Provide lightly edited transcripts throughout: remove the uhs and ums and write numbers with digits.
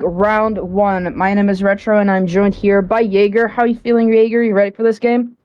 round one. My name is Retro, and I'm joined here by Jaeger. How are you feeling, Jaeger? You ready for this game?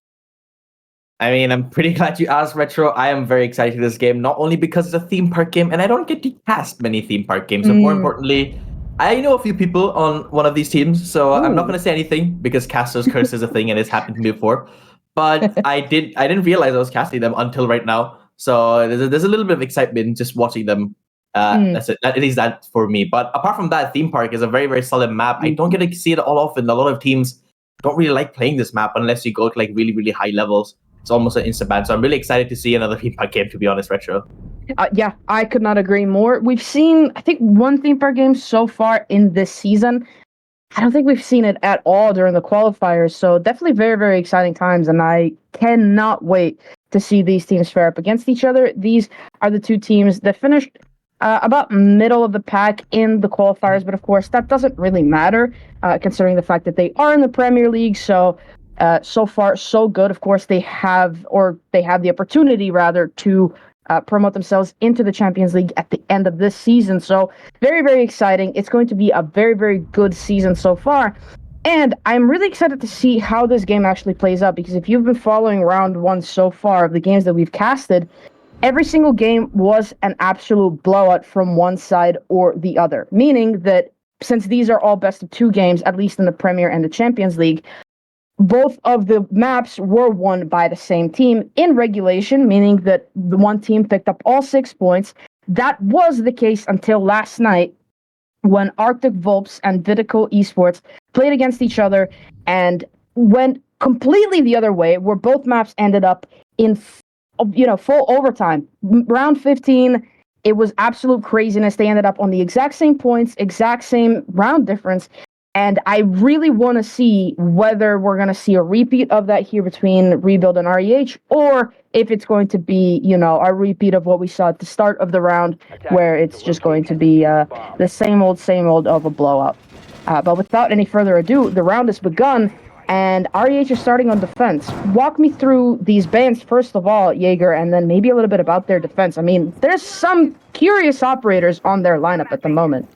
I mean, I'm pretty glad you asked, Retro. I am very excited for this game, not only because it's a theme park game, and I don't get to cast many theme park games, but more Mm. importantly, I know a few people on one of these teams, so I'm not Ooh. going to say anything because caster's curse is a thing and it's happened to me before. But I didn't realize I was casting them until right now. So there's a little bit of excitement just watching them. Mm. That's it. At least that for me. But apart from that, theme park is a very solid map. I don't get to see it all often. A lot of teams don't really like playing this map unless you go to like really high levels. It's almost an instant ban. So I'm really excited to see another theme park game, to be honest, Retro. Yeah, I could not agree more. We've seen, I think, one theme park game so far in this season. I don't think we've seen it at all during the qualifiers. So definitely very exciting times, and I cannot wait to see these teams fare up against each other. These are the two teams that finished about middle of the pack in the qualifiers, but of course that doesn't really matter considering the fact that they are in the Premier League. So so far so good. Of course they have the opportunity rather to promote themselves into the Champions League at the end of this season. So very exciting. It's going to be a very good season so far. And I'm really excited to see how this game actually plays out, because if you've been following round one so far of the games that we've casted, every single game was an absolute blowout from one side or the other. Meaning that since these are all best of two games, at least in the Premier and the Champions League, both of the maps were won by the same team in regulation, meaning that the one team picked up all 6 points. That was the case until last night when Arctic Volps and Vitico Esports played against each other and went completely the other way, where both maps ended up in full overtime. Round 15, it was absolute craziness. They ended up on the exact same points, exact same round difference. And I really want to see whether we're going to see a repeat of that here between Rebuild and REH, or if it's going to be, a repeat of what we saw at the start of the round, where it's just going to be the same old of a blowout. But without any further ado, the round has begun, and REH is starting on defense. Walk me through these bans, first of all, Jaeger, and then maybe a little bit about their defense. I mean, there's some curious operators on their lineup at the moment.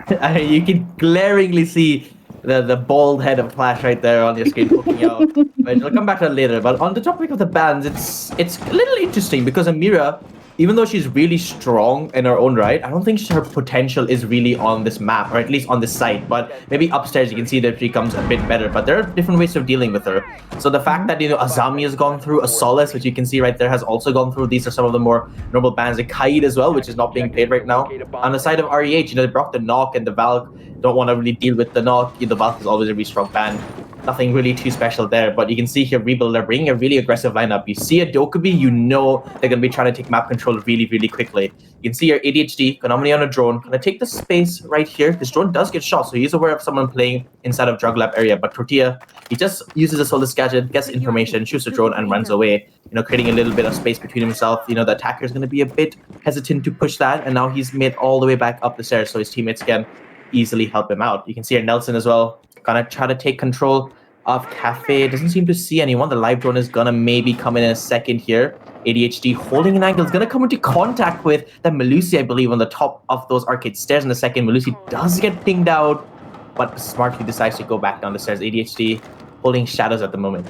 You can glaringly see the bald head of Clash right there on your screen poking out. But I'll come back to that later. But on the topic of the bans, it's a little interesting because Amira, even though she's really strong in her own right, I don't think her potential is really on this map, or at least on this site. But maybe upstairs you can see that she becomes a bit better. But there are different ways of dealing with her. So the fact that, Azami has gone through, a Solace, which you can see right there, has also gone through. These are some of the more normal bans. A Kaid as well, which is not being played right now. On the side of REH, they brought the Knock and the Valk. Don't want to really deal with the Knock. The Valk is always a really strong ban. Nothing really too special there, but you can see here Rebuild are bringing a really aggressive lineup. You see a Dokubi, they're going to be trying to take map control really quickly. You can see here ADHD, Konami on a drone, going to take the space right here. This drone does get shot, so he's aware of someone playing inside of Drug Lab area, but Tortilla, he just uses a Solus gadget, gets information, shoots the drone, and runs away, creating a little bit of space between himself. The attacker is going to be a bit hesitant to push that, and now he's made all the way back up the stairs, so his teammates can easily help him out. You can see here Nelson as well, gonna try to take control of Cafe. Doesn't seem to see anyone. The live drone is gonna maybe come in a second here. ADHD holding an angle is gonna come into contact with the Melusi, I believe, on the top of those arcade stairs in a second. Melusi does get pinged out, but smartly decides to go back down the stairs. ADHD holding shadows at the moment.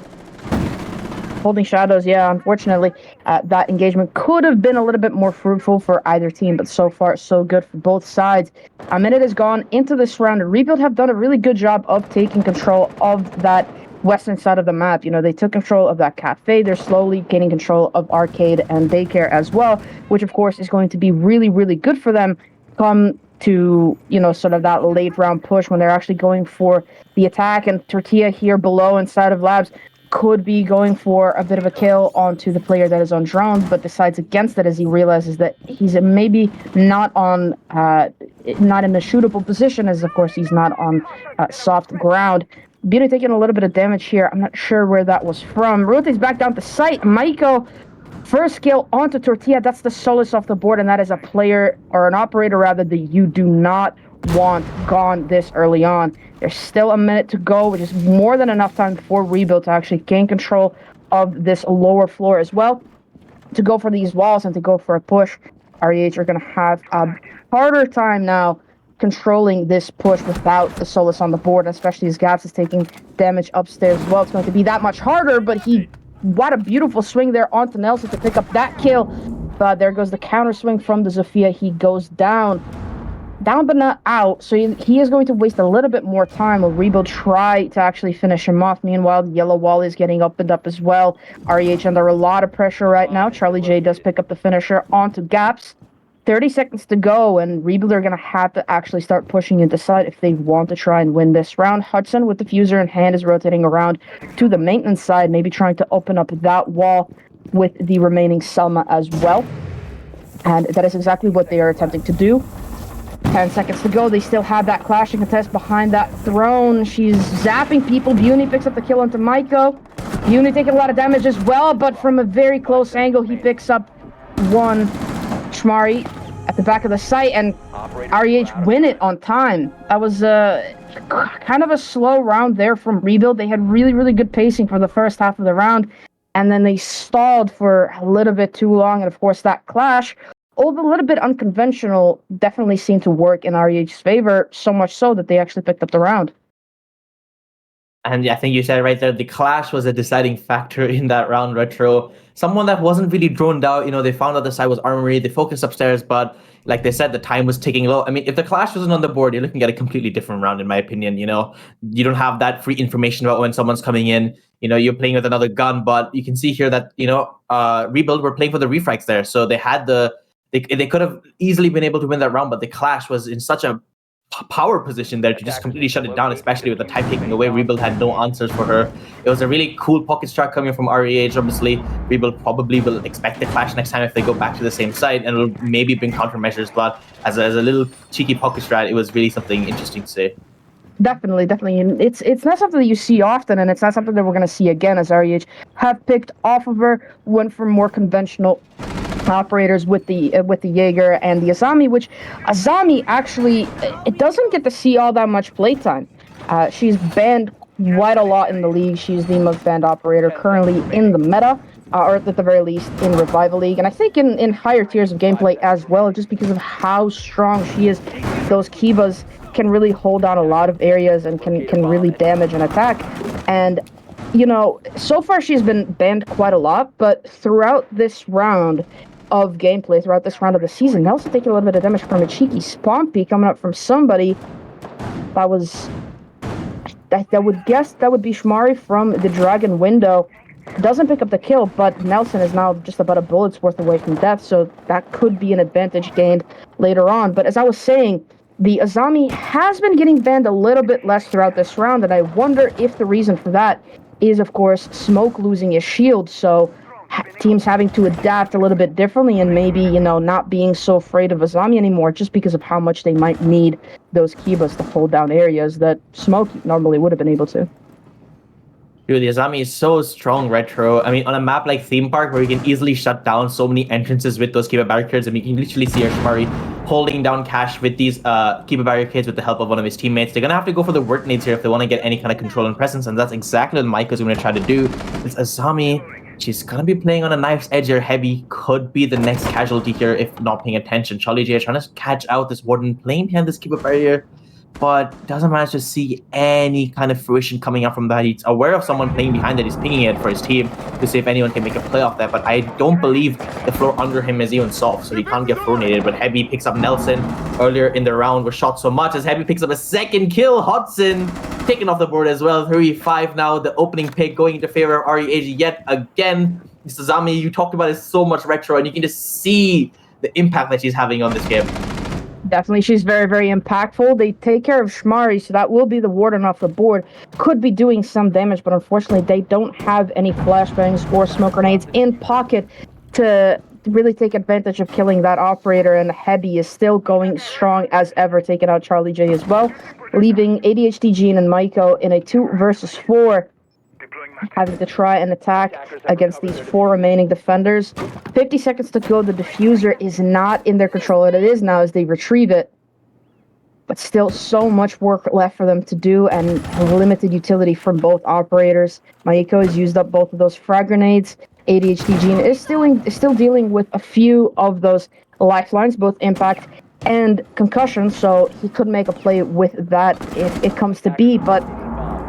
Holding shadows, yeah, unfortunately, that engagement could have been a little bit more fruitful for either team, but so far, so good for both sides. A minute has gone into this round. Rebuild have done a really good job of taking control of that western side of the map. They took control of that cafe. They're slowly gaining control of arcade and daycare as well, which, of course, is going to be really good for them come to, sort of that late round push when they're actually going for the attack. And Tortilla here below inside of Labs could be going for a bit of a kill onto the player that is on drone, but decides against it as he realizes that he's maybe not in a shootable position, as of course he's not on soft ground. Beauty taking a little bit of damage here. I'm not sure where that was from. Rotates back down to site. Maiko, first kill onto Tortilla. That's the Solace off the board, and that is a player, or an operator rather, that you do not want gone this early on. There's still a minute to go, which is more than enough time for Rebuild to actually gain control of this lower floor as well, to go for these walls and to go for a push. REH are going to have a harder time now controlling this push without the Solus on the board, especially as Gaps is taking damage upstairs as well. It's going to be that much harder, but what a beautiful swing there onto Nelson to pick up that kill. But there goes the counter swing from the Zofia. He goes down but not out, so he is going to waste a little bit more time. Will Rebuild try to actually finish him off? Meanwhile, the yellow wall is getting opened up as well. REH under a lot of pressure right now. Charlie J does pick up the finisher onto Gaps. 30 seconds to go, and Rebuild are going to have to actually start pushing into side if they want to try and win this round. Hudson, with the Fuser in hand, is rotating around to the maintenance side, maybe trying to open up that wall with the remaining Selma as well. And that is exactly what they are attempting to do. 10 seconds to go. They still have that clashing contest behind that throne. She's zapping people. Beauty picks up the kill onto Maiko. Beauty taking a lot of damage as well, but from a very close angle, he picks up one Shmari at the back of the site, and REH win it on time. That was kind of a slow round there from Rebuild. They had really, really good pacing for the first half of the round, and then they stalled for a little bit too long, and of course that clash, although a little bit unconventional, definitely seemed to work in REH's favor, so much so that they actually picked up the round. And I think you said right there, the clash was a deciding factor in that round, Retro. Someone that wasn't really droned out, they found out the side was Armory, they focused upstairs, but like they said, the time was ticking low. I mean, if the clash wasn't on the board, you're looking at a completely different round, in my opinion. You don't have that free information about when someone's coming in. You're playing with another gun, but you can see here that, Rebuild were playing for the refrags there. So they had they could have easily been able to win that round, but the clash was in such a power position there to just completely shut it down, especially with the time taking away. Rebuild had no answers for her. It was a really cool pocket strat coming from REH. Obviously, Rebuild probably will expect the clash next time if they go back to the same site, and it'll maybe bring countermeasures, but as a little cheeky pocket strat, it was really something interesting to say. Definitely. And it's not something that you see often, and it's not something that we're going to see again, as REH have picked off of her, went for more conventional operators with the Jaeger and the Azami, which Azami actually, it doesn't get to see all that much playtime. She's banned quite a lot in the league. She's the most banned operator currently in the meta, or at the very least in Revival League, and I think in higher tiers of gameplay as well, just because of how strong she is. Those Kivas can really hold down a lot of areas and can really damage an attack. And so far she's been banned quite a lot, but throughout this round of gameplay, throughout this round of the season, Nelson taking a little bit of damage from a cheeky spawn peek coming up from somebody that was... that would guess that would be Shmari from the Dragon window. Doesn't pick up the kill, but Nelson is now just about a bullet's worth away from death, so that could be an advantage gained later on. But as I was saying, the Azami has been getting banned a little bit less throughout this round, and I wonder if the reason for that is, of course, Smoke losing his shield, so teams having to adapt a little bit differently and maybe, not being so afraid of Azami anymore just because of how much they might need those Kivas to hold down areas that Smoke normally would have been able to. Dude, the Azami is so strong, Retro. I mean, on a map like Theme Park, where you can easily shut down so many entrances with those Kiba barricades, and you can literally see Shmari holding down Cash with these Kiba barricades with the help of one of his teammates. They're going to have to go for the word nades here if they want to get any kind of control and presence, and that's exactly what Mike is going to try to do. This Azami, she's going to be playing on a knife's edge here. Heavy could be the next casualty here if not paying attention. Charlie J is trying to catch out this warden playing behind this Kiba barrier, but doesn't manage to see any kind of fruition coming out from that. He's aware of someone playing behind it. He's pinging it for his team to see if anyone can make a play off that, but I don't believe the floor under him is even soft, so he can't get fluorinated. But Heavy picks up Nelson. Earlier in the round was shot so much as Heavy picks up a second kill. Hudson taken off the board as well. 3-5 now. The opening pick going into favor of REH yet again. This Azami, you talked about, is so much Retro, and you can just see the impact that she's having on this game. Definitely, she's very, very impactful. They take care of Shmari, so that will be the warden off the board. Could be doing some damage, but unfortunately, they don't have any flashbangs or smoke grenades in pocket to really take advantage of killing that operator, and Heavy is still going strong as ever, taking out Charlie J as well, leaving ADHD Jean and Maiko in a 2 versus 4. Having to try and attack against these 4 remaining defenders. 50 seconds to go. The diffuser is not in their control. It is now as they retrieve it. But still so much work left for them to do and limited utility from both operators. Maiko has used up both of those frag grenades. ADHD Jean is still dealing with a few of those lifelines, both impact and concussion, so he could make a play with that if it comes to be, but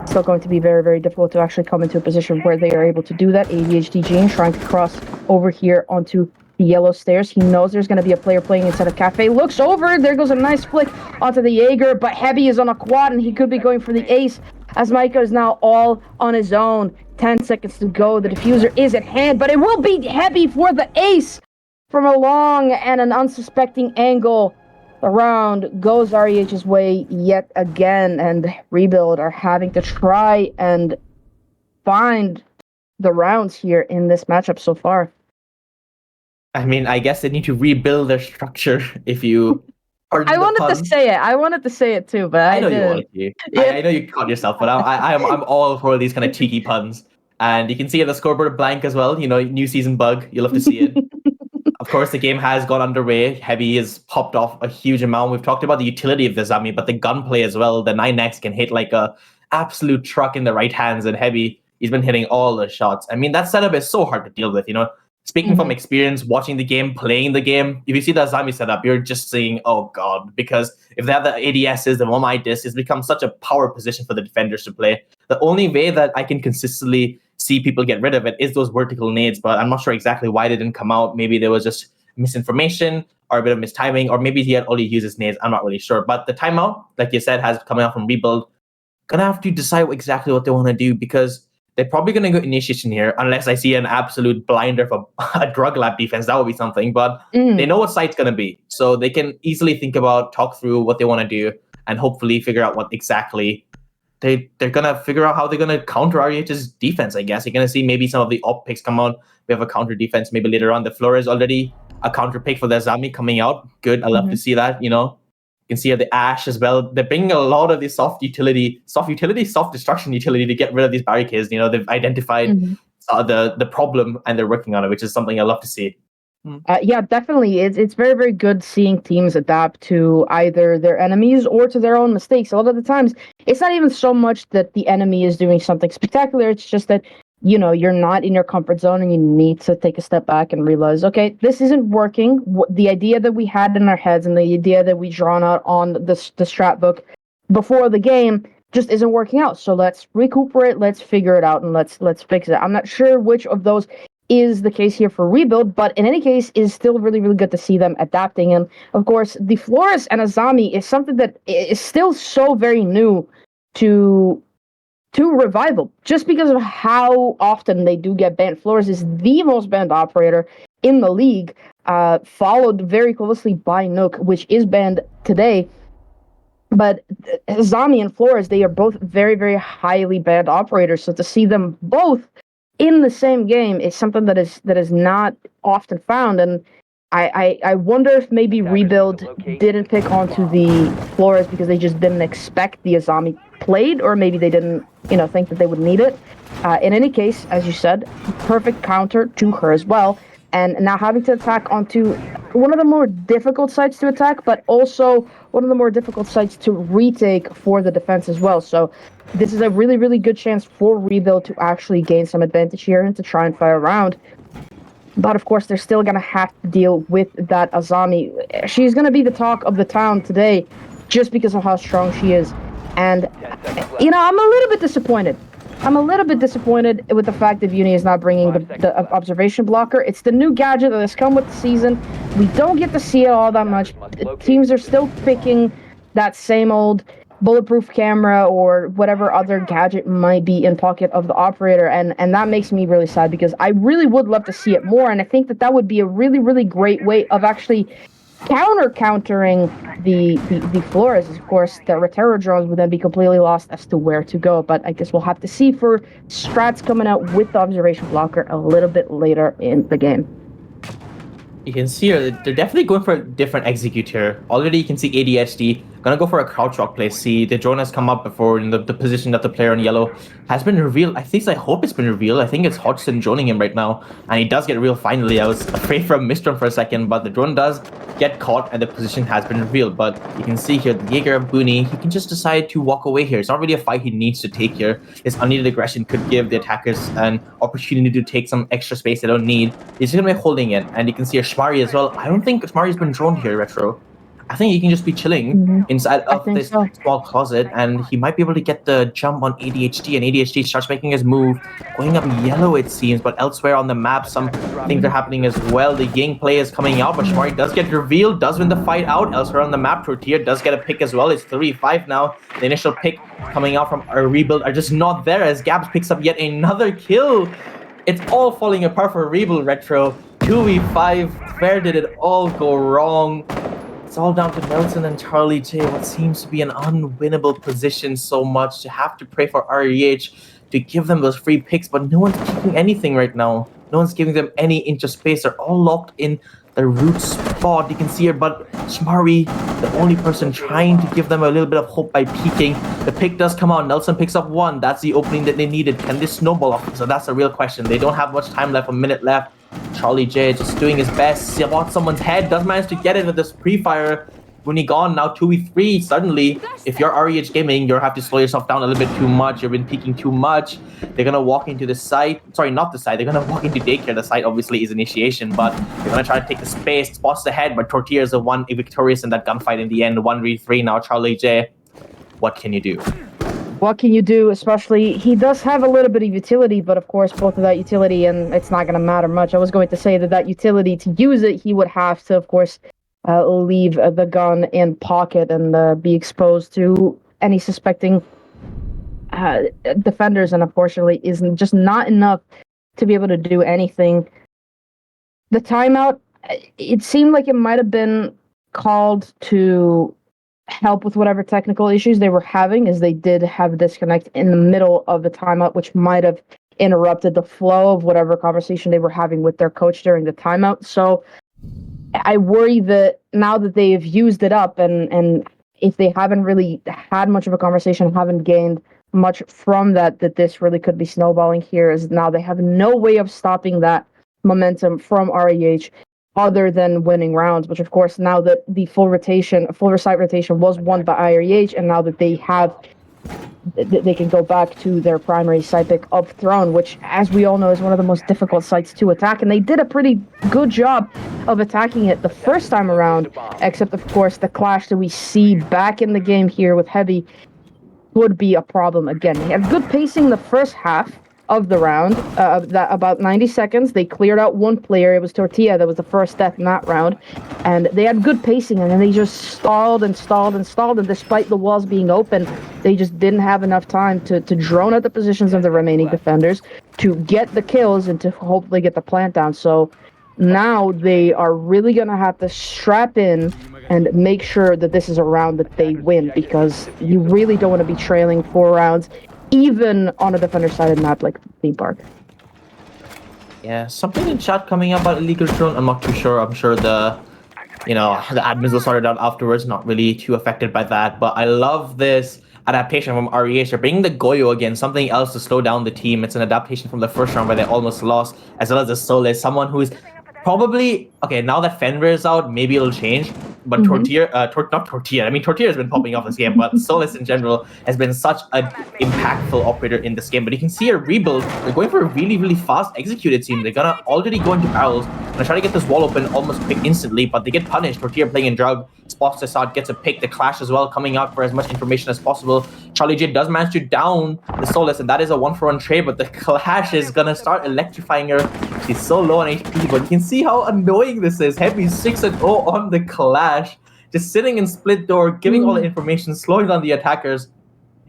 still going to be very, very difficult to actually come into a position where they are able to do that. ADHD Gene trying to cross over here onto the yellow stairs. He knows there's going to be a player playing inside of Cafe. Looks over. There goes a nice flick onto the Jaeger, but Heavy is on a quad, and he could be going for the ace, as Micah is now all on his own. 10 seconds to go. The diffuser is at hand, but it will be Heavy for the ace from a long and an unsuspecting angle. The round goes REH's way yet again, and Rebuild are having to try and find the rounds here in this matchup so far. I mean, I guess they need to rebuild their structure if you... I wanted to say it. I wanted to say it too, but I know didn't. you wanted to. Yeah. I know you caught yourself, but I'm all for these kind of cheeky puns. And you can see the scoreboard blank as well. You know, new season bug. You'll have to see it. Of course, the game has gone underway. Heavy has popped off a huge amount. We've talked about the utility of the Zami, but the gunplay as well. The 9x can hit like a absolute truck in the right hands, and Heavy, he's been hitting all the shots. I mean, that setup is so hard to deal with, you know. Speaking from experience, watching the game, playing the game, if you see that Zami setup, you're just saying, oh god, because if they have the ADSs, the one disc, it's become such a power position for the defenders to play. The only way that I can consistently see people get rid of it is those vertical nades, but I'm not sure exactly why they didn't come out. Maybe there was just misinformation or a bit of mistiming, or maybe he had only uses nades. I'm not really sure. But the timeout, like you said, has coming out from Rebuild. Gonna have to decide exactly what they want to do, because they're probably going to go initiation here, unless I see an absolute blinder for a drug lab defense. That would be something, but they know what site's going to be. So they can easily think about, talk through what they want to do, and hopefully figure out what exactly they're going to figure out how they're going to counter REH's defense, I guess. You're going to see maybe some of the op picks come out. We have a counter defense maybe later on. The floor is already a counter pick for the Zami coming out. Good. I love to see that, you know. You can see the Ash as well. They're bringing a lot of the soft destruction utility to get rid of these barricades. You know, they've identified the problem, and they're working on it, which is something I love to see. Yeah, definitely. It's very, very good seeing teams adapt to either their enemies or to their own mistakes. A lot of the times, it's not even so much that the enemy is doing something spectacular. It's just that, you know, you're not in your comfort zone and you need to take a step back and realize, okay, this isn't working. The idea that we had in our heads and the idea that we drawn out on the strat book before the game just isn't working out. So let's recuperate, let's figure it out, and let's fix it. I'm not sure which of those is the case here for Rebuild, but in any case, is still really, really good to see them adapting. And of course, the Flores and Azami is something that is still so very new to Revival, just because of how often they do get banned. Flores is the most banned operator in the league, followed very closely by Nook, which is banned today. But Zami and Flores, they are both very, very highly banned operators. So to see them both in the same game is something that is not often found. And I wonder if maybe Rebuild didn't pick onto the Flores because they just didn't expect the Azami played, or maybe they didn't, you know, think that they would need it. In any case, as you said, perfect counter to her as well. And now having to attack onto one of the more difficult sites to attack, but also one of the more difficult sites to retake for the defense as well. So this is a really, really good chance for Rebuild to actually gain some advantage here and to try and fire around. But of course, they're still going to have to deal with that Azami. She's going to be the talk of the town today just because of how strong she is. And, you know, I'm a little bit disappointed. I'm a little bit disappointed with the fact that Uni is not bringing the observation blocker. It's the new gadget that has come with the season. We don't get to see it all that much. Teams are still picking that same old bulletproof camera or whatever other gadget might be in pocket of the operator, and that makes me really sad because I really would love to see it more, and I think that would be a really, really great way of actually countering the Flores. Of course, the Retero drones would then be completely lost as to where to go, but I guess we'll have to see for strats coming out with the observation blocker a little bit later in the game. You can see here, they're definitely going for a different executor. Already you can see ADHD gonna go for a crouch rock play. See, the drone has come up before in the position that the player in yellow has been revealed. I hope it's been revealed. I think it's Hodgson droning him right now, and he does get revealed finally. I was afraid for a misdrone for a second, but the drone does get caught and the position has been revealed. But you can see here, the Jaeger of Booney, he can just decide to walk away here. It's not really a fight he needs to take here. His unneeded aggression could give the attackers an opportunity to take some extra space they don't need. He's just gonna be holding it, and you can see a Shmari as well. I don't think Shmari's been droned here, Retro. I think he can just be chilling inside I of think this so. small closet, and he might be able to get the jump on ADHD, and ADHD starts making his move, going up yellow it seems, but elsewhere on the map some things are happening as well. The Ying play is coming out, but Shmari does get revealed, does win the fight out. Elsewhere on the map, Tortilla does get a pick as well. It's 3-5 now. The initial pick coming out from a rebuild are just not there as Gabs picks up yet another kill. It's all falling apart for Rebuild Retro. 2v5, where did it all go wrong? It's all down to Nelson and Charlie J. What seems to be an unwinnable position so much to have to pray for REH to give them those free picks, but no one's kicking anything right now. No one's giving them any inch of space. They're all locked in the root spot. You can see here, but Shmari, the only person trying to give them a little bit of hope by peeking. The pick does come out. Nelson picks up one. That's the opening that they needed. Can this snowball off? So that's a real question. They don't have much time left, a minute left. Charlie J just doing his best. About someone's head, does manage to get it with this pre-fire. When he gone, now 2v3, suddenly, if you're REH Gaming, you'll have to slow yourself down a little bit too much. You've been peeking too much. They're going to walk into the site. Sorry, not the site. They're going to walk into daycare. The site obviously is initiation, but they're going to try to take the space. Spots the head, but Tortilla is the one victorious in that gunfight in the end. 1v3 now, Charlie J. What can you do? What can you do? Especially, he does have a little bit of utility, but of course, both of that utility, and it's not going to matter much. I was going to say that utility, to use it, he would have to, of course, leave the gun in pocket and be exposed to any suspecting defenders, and unfortunately isn't just not enough to be able to do anything. The timeout, it seemed like it might have been called to help with whatever technical issues they were having, as they did have a disconnect in the middle of the timeout, which might have interrupted the flow of whatever conversation they were having with their coach during the timeout. So I worry that now that they've used it up, and if they haven't really had much of a conversation, haven't gained much from that this really could be snowballing here, as now they have no way of stopping that momentum from REH other than winning rounds, which of course, now that the full recite rotation was won by REH, and now that they can go back to their primary site pick of Throne, which, as we all know, is one of the most difficult sites to attack. And they did a pretty good job of attacking it the first time around, except, of course, the clash that we see back in the game here with Heavy would be a problem again. They had good pacing the first half of the round, about 90 seconds. They cleared out one player. It was Tortilla that was the first death in that round. And they had good pacing, and then they just stalled. And despite the walls being open, they just didn't have enough time to drone out the positions of the remaining defenders, to get the kills, and to hopefully get the plant down. So now they are really going to have to strap in and make sure that this is a round that they win, because you really don't want to be trailing 4 rounds, even on a defender-sided map like Theme Park. Yeah, something in chat coming up about illegal drone. I'm not too sure. I'm sure the admins will sort it out afterwards. Not really too affected by that. But I love this adaptation from REH. They're bringing the Goyo again, something else to slow down the team. It's an adaptation from the first round where they almost lost, as well as the Solis, someone who's probably, okay, now that Fenrir is out, maybe it'll change. But Tortilla, not Tortilla. I mean, Tortilla has been popping off this game, but Solis in general has been such an impactful operator in this game. But you can see a rebuild. They're going for a really, really fast executed team. They're gonna already go into barrels. Gonna try to get this wall open, almost pick instantly, but they get punished. Tortilla playing in drug, spots this out, gets a pick. The clash as well, coming out for as much information as possible. Charlie J does manage to down the Solis, and that is a 1-for-1 trade, but the clash is gonna start electrifying her. She's so low on HP, but you can see how annoying this is. Heavy 6-0 on the clash. Just sitting in split door, giving all the information, slowing down the attackers.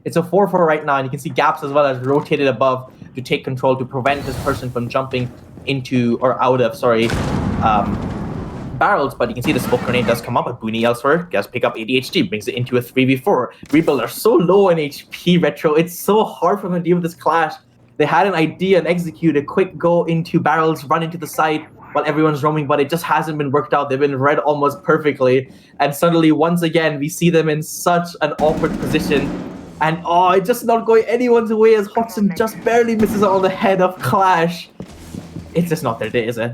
It's a 4-4 right now, and you can see Gaps as well as rotated above to take control, to prevent this person from jumping into, or out of, barrels. But you can see the smoke grenade does come up, but Booney elsewhere does pick up ADHD, brings it into a 3v4. Rebuild are so low on HP, Retro. It's so hard for them to deal with this clash. They had an idea and execute a quick go into barrels, run into the site while everyone's roaming, but it just hasn't been worked out. They've been read almost perfectly. And suddenly, once again, we see them in such an awkward position. And it's just not going anyone's way, as Hodgson just barely misses on the head of Clash. It's just not their day, is it?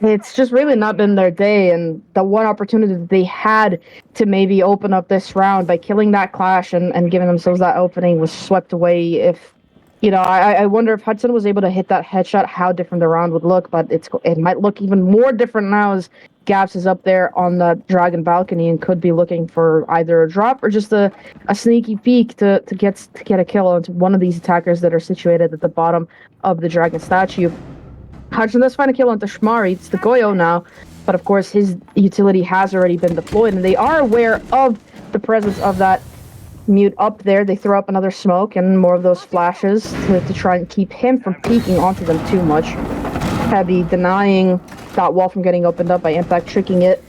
It's just really not been their day, and the one opportunity that they had to maybe open up this round by killing that Clash and giving themselves that opening was swept away. If I wonder if Hudson was able to hit that headshot, how different the round would look. But it might look even more different now as Gaps is up there on the Dragon balcony and could be looking for either a drop or just a sneaky peek to get a kill onto one of these attackers that are situated at the bottom of the Dragon statue. Hudson does find a kill onto Shmari. It's the Goyo now, but of course his utility has already been deployed, and they are aware of the presence of that mute up there. They throw up another smoke and more of those flashes to try and keep him from peeking onto them too much. Heavy denying that wall from getting opened up by Impact, tricking it.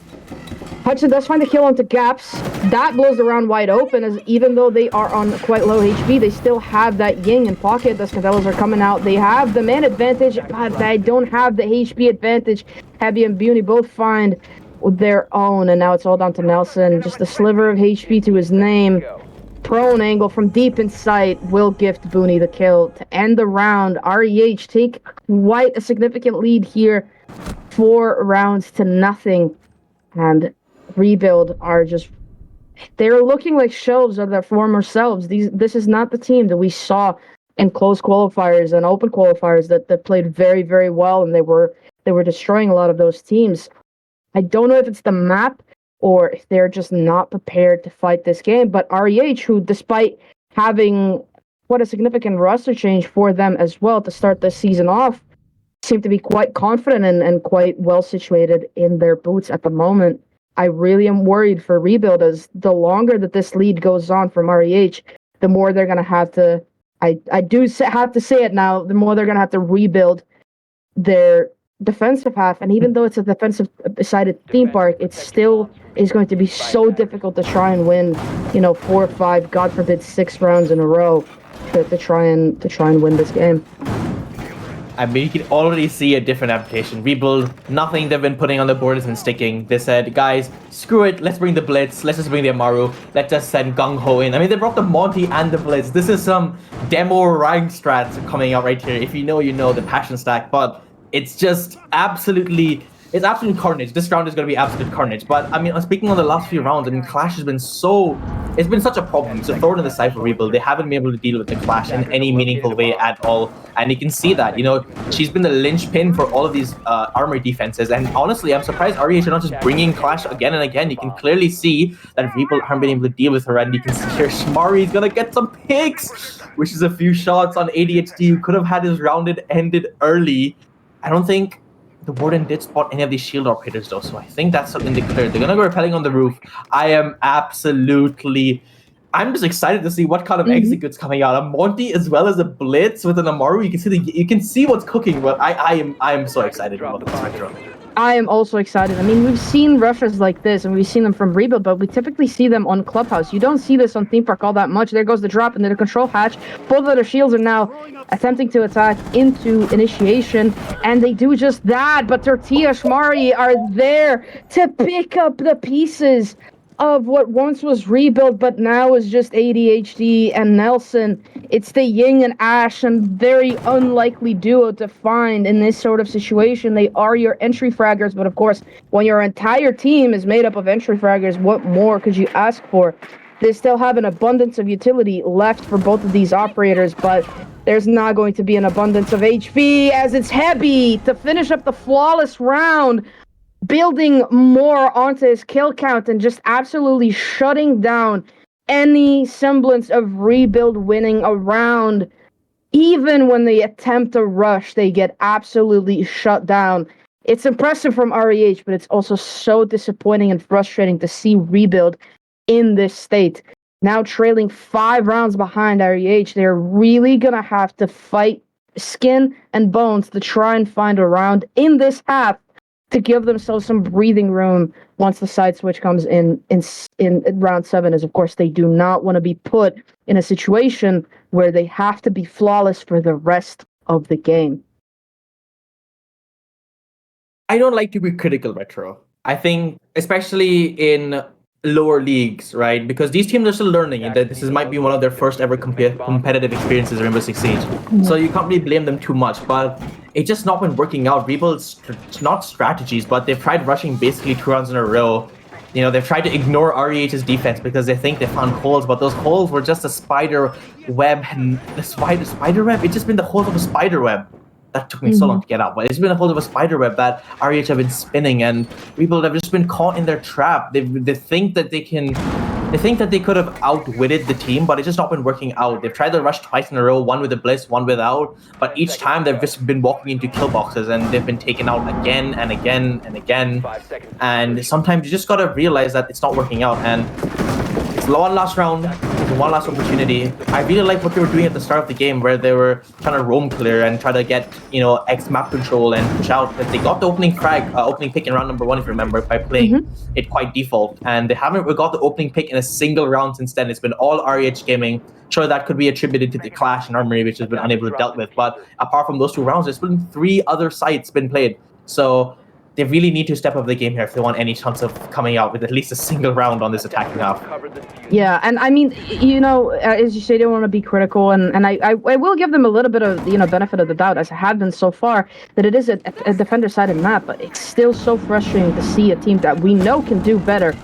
Hudson does find the kill onto Gaps. That blows the round wide open, as even though they are on quite low HP, they still have that Ying in pocket. The Scadellas are coming out. They have the man advantage, but they don't have the HP advantage. Heavy and Beauty both find their own, and now it's all down to Nelson. Just a sliver of HP to his name. Prone angle from deep in sight will gift Booney the kill to end the round. REH take quite a significant lead here, 4 rounds to nothing, and Rebuild are they're looking like shelves of their former selves. This is not the team that we saw in close qualifiers and open qualifiers that played very, very well, and they were destroying a lot of those teams. I don't know if it's the map or if they're just not prepared to fight this game, but REH, who despite having quite a significant roster change for them as well to start the season off, seem to be quite confident and quite well situated in their boots at the moment. I really am worried for Rebuild, as the longer that this lead goes on from REH, the more they're going to have to, I do have to say it now, the more they're going to have to rebuild their defensive half. And even though it's a defensive-sided theme park, it still is going to be so difficult to try and win, 4 or 5, God forbid, 6 rounds in a row to try and win this game. I mean, you can already see a different adaptation. Rebuild, nothing they've been putting on the board has been sticking. They said, guys, screw it, let's bring the Blitz, let's just bring the Amaru, let's just send Gung Ho in. I mean, they brought the Monty and the Blitz. This is some demo rank strats coming out right here. If you know, you know, the passion stack, but it's just absolute carnage. This round is going to be absolute carnage. But I mean, speaking of the last few rounds, I mean, Clash has been it's been such a problem. So throw it in the side for Rebuild. They haven't been able to deal with the Clash in any meaningful way at all. And you can see that, she's been the linchpin for all of these armor defenses. And honestly, I'm surprised REH are not just bringing Clash again and again. You can clearly see that Rebuild haven't been able to deal with her. And you can see here, Shmari's going to get some picks, which is a few shots on ADHD, who could have had his round ended early. I don't think the Warden did spot any of these shield operators though, so I think that's something they cleared. They're gonna go repelling on the roof. I'm just excited to see what kind of executes coming out. A Monty as well as a Blitz with an Amaru. You can see what's cooking, but I am so excited about this retro. I am also excited. I mean, we've seen rushes like this, and we've seen them from Rebuild, but we typically see them on Clubhouse. You don't see this on Theme Park all that much. There goes the drop into the control hatch. Both of their shields are now attempting to attack into initiation, and they do just that, but Tortilla Shmari are there to pick up the pieces of what once was Rebuild, but now is just ADHD and Nelson. It's the Ying and Ash, and very unlikely duo to find in this sort of situation. They are your entry fraggers, but of course, when your entire team is made up of entry fraggers, what more could you ask for? They still have an abundance of utility left for both of these operators, but there's not going to be an abundance of HP, as it's Heavy to finish up the flawless round, building more onto his kill count and just absolutely shutting down any semblance of Rebuild winning a round. Even when they attempt to rush, they get absolutely shut down. It's impressive from REH, but it's also so disappointing and frustrating to see Rebuild in this state. Now trailing 5 rounds behind REH, they're really going to have to fight skin and bones to try and find a round in this half to give themselves some breathing room once the side switch comes in round 7, as of course they do not want to be put in a situation where they have to be flawless for the rest of the game. I don't like to be critical, Retro. I think, especially in lower leagues, right? Because these teams are still learning, and that might be one of their first ever competitive experiences in Rainbow Six Siege. So you can't really blame them too much, but it's just not been working out. Rebuild's not strategies, but they've tried rushing basically 2 rounds in a row. they've tried to ignore REH's defense because they think they found holes, but those holes were just a spider web. And the spider web, it's just been the holes of a spider web. That took me so long to get out, but it's been a hold of a spider web that REH have been spinning, and people have just been caught in their trap. They think that they could have outwitted the team, but it's just not been working out. They've tried to rush twice in a row, one with a blitz, one without, but each time they've just been walking into kill boxes, and they've been taken out again and again and again. And sometimes you just gotta realize that it's not working out, and it's one last round, one last opportunity. I really like what they were doing at the start of the game, where they were trying to roam clear and try to get X map control and push out. Because they got the opening pick in round number 1, if you remember, by playing it quite default, and they haven't got the opening pick in a single round since then. It's been all REH gaming. Sure, that could be attributed to the clash in Armory, which has been unable to dealt with. But apart from those 2 rounds, there's been 3 other sites been played. So they really need to step up the game here if they want any chance of coming out with at least a single round on this attacking half. Yeah, and I mean, as you say, they don't want to be critical, and I will give them a little bit of benefit of the doubt, as I have been so far, that it is a defender-sided map, but it's still so frustrating to see a team that we know can do better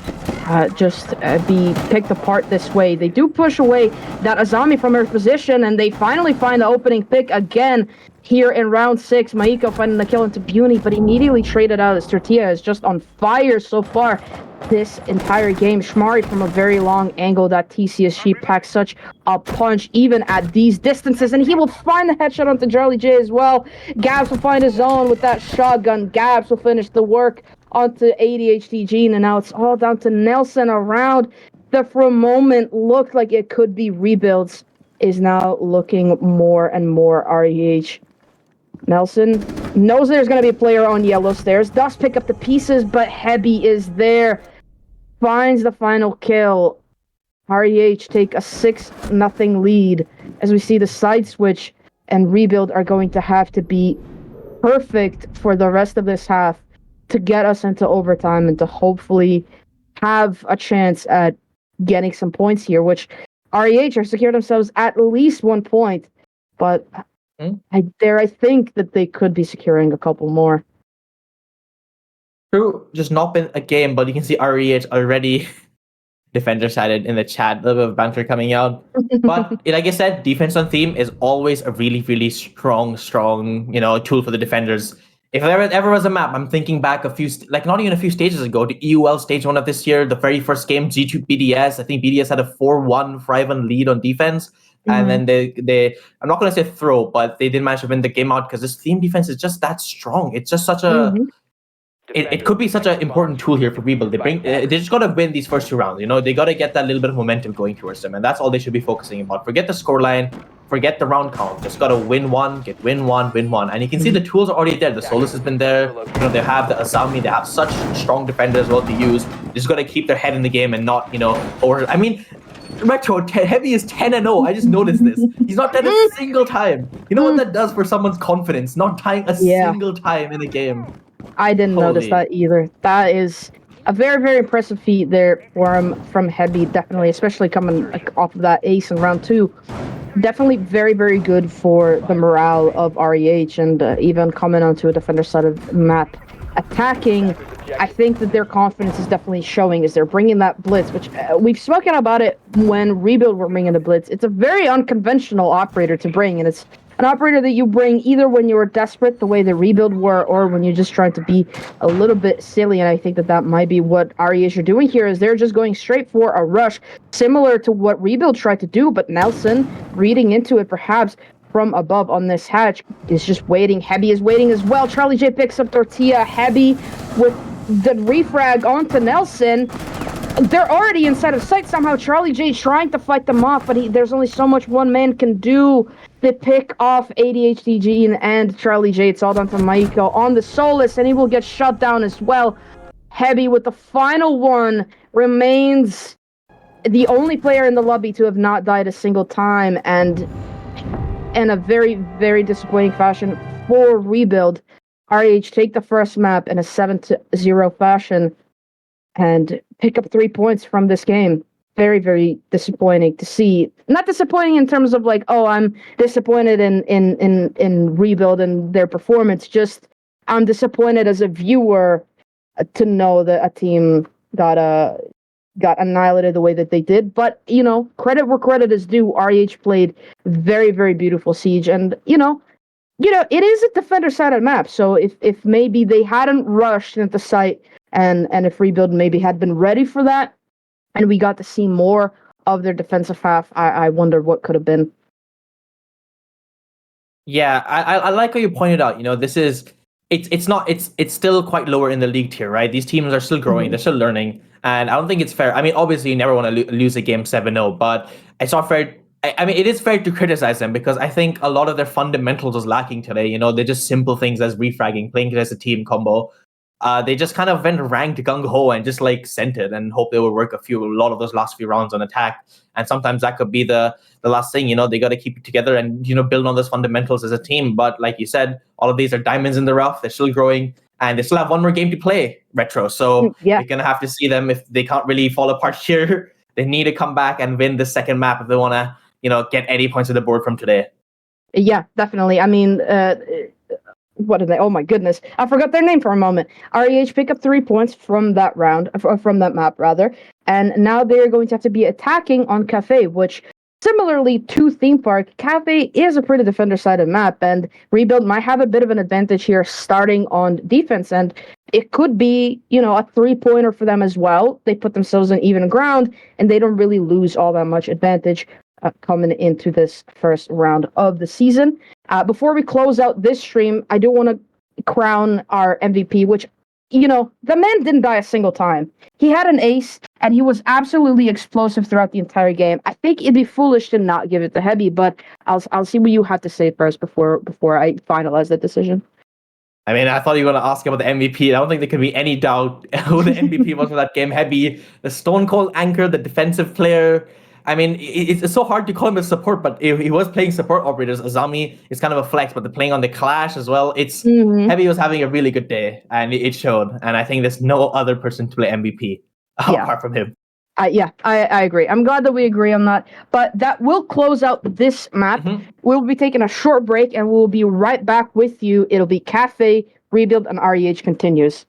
just be picked apart this way. They do push away that Azami from her position, and they finally find the opening pick again here in round 6. Maiko finding the kill into Buni, but immediately traded out as Tortilla is just on fire so far this entire game. Shmari from a very long angle. That TCSG packs such a punch even at these distances, and he will find the headshot onto Charlie J as well. Gabs will find his own with that shotgun. Gabs will finish the work onto ADHDG, and now it's all down to Nelson. Around that for a moment looked like it could be rebuilds is now looking more and more REH. Nelson knows there's going to be a player on yellow stairs, does pick up the pieces, but Hebi is there, finds the final kill. REH take a 6-0 lead as we see the side switch and rebuild are going to have to be perfect for the rest of this half to get us into overtime and to hopefully have a chance at getting some points here, which REH are secure themselves at least 1 point, but I think that they could be securing a couple more. True, just not been a game, but you can see REH already defender-sided in the chat. A little bit of banter coming out. But like I said, defense on theme is always a really, really strong, tool for the defenders. If there ever was a map, I'm thinking back not even a few stages ago, to EUL stage 1 of this year, the very first game, G2 BDS. I think BDS had a 4-1 Fryvan lead on defense. And then they I'm not going to say throw, but they did manage to win the game out because this theme defense is just that strong. It's just such a it could be such an important tool here for Rebuild. They just got to win these first 2 rounds. They got to get that little bit of momentum going towards them, and that's all they should be focusing about. Forget the scoreline, forget the round count. Just got to win one, win one, and you can see the tools are already there. The Solus has been there. They have the Azami. They have such strong defenders as well to use. They just got to keep their head in the game and not Retro, Heavy is 10-0. I just noticed this. He's not dead a single time. You know what that does for someone's confidence? Not dying a single time in a game. I didn't notice that either. That is a very, very impressive feat there from Heavy, definitely, especially coming off of that ace in round 2. Definitely very, very good for the morale of REH, and even coming onto a defender side of map. Attacking, I think that their confidence is definitely showing as they're bringing that blitz, which we've spoken about it when Rebuild were bringing the blitz. It's a very unconventional operator to bring, and it's an operator that you bring either when you're desperate, the way the Rebuild were, or when you're just trying to be a little bit silly, and I think that might be what REH are doing here, is they're just going straight for a rush, similar to what Rebuild tried to do, but Nelson, reading into it perhaps, from above on this hatch is just waiting. Hebi is waiting as well. Charlie J picks up Tortilla. Hebi with the refrag onto Nelson. They're already inside of sight somehow. Charlie J trying to fight them off, but there's only so much one man can do. They pick off ADHDG and Charlie J. It's all down to Maiko on the Solus, and he will get shut down as well. Hebi with the final one remains the only player in the lobby to have not died a single time, and in a very, very disappointing fashion for Rebuild. REH take the first map in a 7-0 fashion and pick up 3 points from this game. Very, very disappointing to see. Not disappointing in terms of I'm disappointed in Rebuild and their performance. Just I'm disappointed as a viewer to know that a team got annihilated the way that they did. But credit where credit is due. REH played very, very beautiful Siege, and it is a defender-sided map. So if maybe they hadn't rushed into site, and if Rebuild maybe had been ready for that, and we got to see more of their defensive half, I wonder what could have been. Yeah, I like how you pointed out. This is it's still quite lower in the league tier, right? These teams are still growing, they're still learning, and I don't think it's fair. I mean, obviously, you never want to lose a game 7-0, but it's not fair. I mean, it is fair to criticize them because I think a lot of their fundamentals was lacking today. They're just simple things as refragging, playing as a team combo. They just kind of went ranked gung ho and just sent it and hope they will work a lot of those last few rounds on attack. And sometimes that could be the last thing. They got to keep it together and build on those fundamentals as a team. But like you said, all of these are diamonds in the rough. They're still growing and they still have one more game to play. Retro, so Yeah. You're gonna have to see them if they can't really fall apart here. They need to come back and win the second map if they want to get any points on the board from today. Yeah, definitely. I mean, what did they? Oh my goodness, I forgot their name for a moment. REH pick up 3 points from that round, from that map rather, and now they're going to have to be attacking on Cafe, which similarly to Theme Park, Cafe is a pretty defender-sided map, and Rebuild might have a bit of an advantage here starting on defense, and it could be a 3-pointer for them as well. They put themselves in even ground, and they don't really lose all that much advantage coming into this first round of the season. Before we close out this stream, I do want to crown our MVP, which, the man didn't die a single time. He had an ace, and he was absolutely explosive throughout the entire game. I think it'd be foolish to not give it to Heavy, but I'll see what you have to say first before I finalize that decision. I mean, I thought you were going to ask about the MVP. I don't think there could be any doubt who the MVP was for that game. Heavy, the Stone Cold anchor, the defensive player. I mean, it's so hard to call him a support, but he was playing support operators. Azami is kind of a flex, but they're playing on the Clash as well. Heavy was having a really good day, and it showed. And I think there's no other person to play MVP apart from him. I agree. I'm glad that we agree on that. But that will close out this map. We'll be taking a short break, and we'll be right back with you. It'll be Cafe, Rebuild, and REH continues.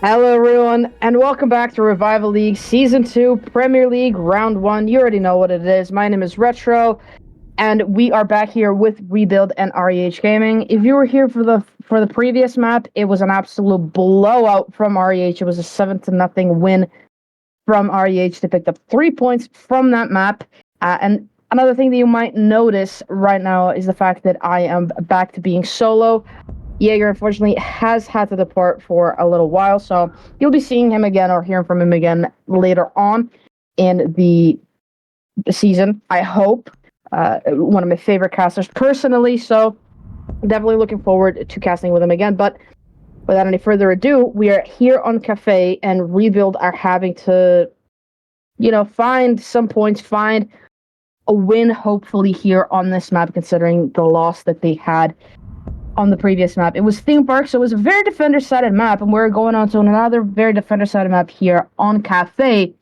Hello, everyone, and welcome back to Revival League Season 2, Premier League, Round 1. You already know what it is. My name is Retro, and we are back here with Rebuild and REH Gaming. If you were here for the previous map, it was an absolute blowout from REH. It was a 7-0 win from REH. They picked up 3 points from that map. And another thing that you might notice right now is the fact that I am back to being solo. Jaeger, unfortunately, has had to depart for a little while, so you'll be seeing him again or hearing from him again later on in the season, I hope. One of my favorite casters personally, so definitely looking forward to casting with him again. But without any further ado, we are here on Cafe, and Rebuild are having to, find some points, find a win, hopefully, here on this map, considering the loss that they had on the previous map. It was Theme Park, so it was a very defender-sided map, and we're going on to another very defender-sided map here on Cafe.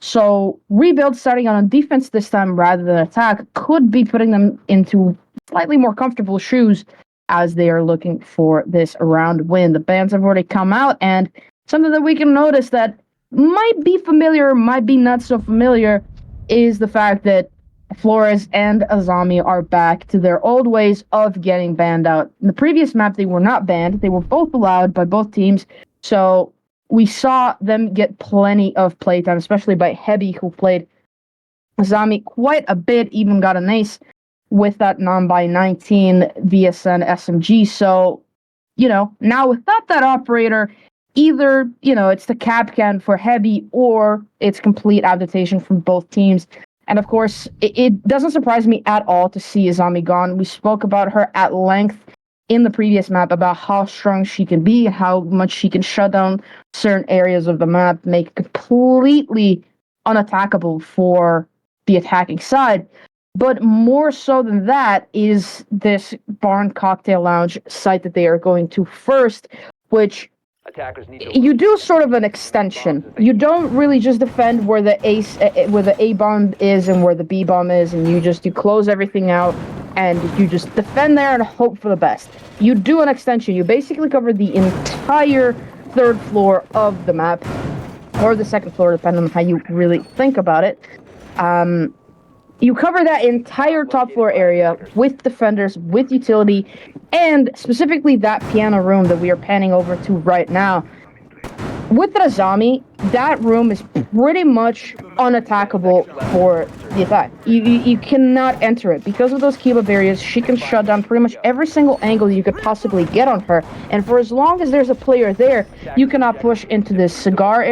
So Rebuild starting on defense this time rather than attack could be putting them into slightly more comfortable shoes as they are looking for this round win. The bans have already come out, and something that we can notice that might be familiar, might be not so familiar, is the fact that Flores and Azami are back to their old ways of getting banned out. In the previous map, they were not banned. They were both allowed by both teams. So we saw them get plenty of playtime, especially by Hebi, who played Azami quite a bit, even got an ace with that non-by 19 VSN SMG. So, now without that operator, either, it's the cap can for Hebi or it's complete adaptation from both teams. And of course, it doesn't surprise me at all to see Azami gone. We spoke about her at length in the previous map about how strong she can be, how much she can shut down certain areas of the map, make it completely unattackable for the attacking side. But more so than that is this Barn Cocktail Lounge site that they are going to first, which you do sort of an extension. You don't really just defend where the A bomb is and where the B bomb is, and you close everything out and you just defend there and hope for the best. You do an extension. You basically cover the entire third floor of the map, or the second floor, depending on how you really think about it. You cover that entire top floor area with defenders, with utility, and specifically that piano room that we are panning over to right now. With the Azami, that room is pretty much unattackable for the attack. You cannot enter it. Because of those Kiba barriers, she can shut down pretty much every single angle you could possibly get on her. And for as long as there's a player there, you cannot push into this cigar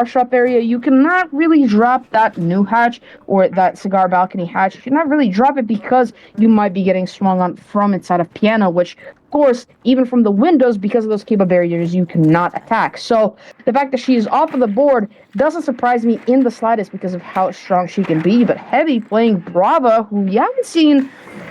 shop area. You cannot really drop that new hatch or that cigar balcony hatch. You cannot really drop it because you might be getting swung on from inside of piano, which course, even from the windows, because of those Kiba barriers, you cannot attack. So the fact that she is off of the board doesn't surprise me in the slightest because of how strong she can be. But Heavy playing Brava, who you haven't seen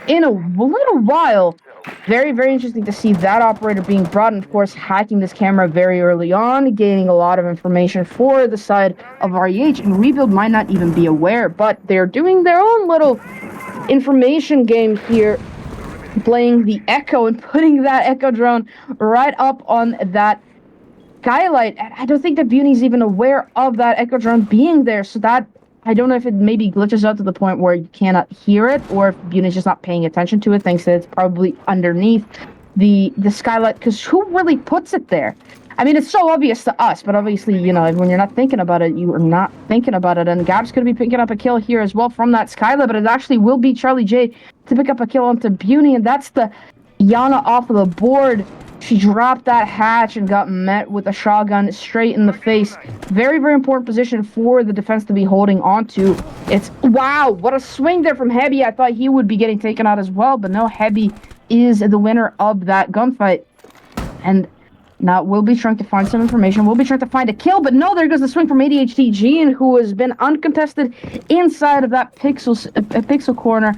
in a little while. Very, very interesting to see that operator being brought in, of course, hacking this camera very early on, gaining a lot of information for the side of REH, and Rebuild might not even be aware, but they're doing their own little information game here, playing the Echo and putting that Echo drone right up on that skylight. I don't think that Beauty's even aware of that Echo drone being there, so that, I don't know if it maybe glitches out to the point where you cannot hear it, or if Beauty's just not paying attention to it, thinks that it's probably underneath the skylight, because who really puts it there? I mean, it's so obvious to us, but obviously, when you're not thinking about it, you are not thinking about it. And Gab's going to be picking up a kill here as well from that skylight, but it actually will be Charlie J to pick up a kill onto Beauty, and that's the Yana off of the board. She dropped that hatch and got met with a shotgun straight in the face. Very, very important position for the defense to be holding on to. Wow, what a swing there from Hebi. I thought he would be getting taken out as well, but no, Hebi is the winner of that gunfight. And now we'll be trying to find some information. We'll be trying to find a kill, but no, there goes the swing from ADHD Gene, who has been uncontested inside of that pixel corner,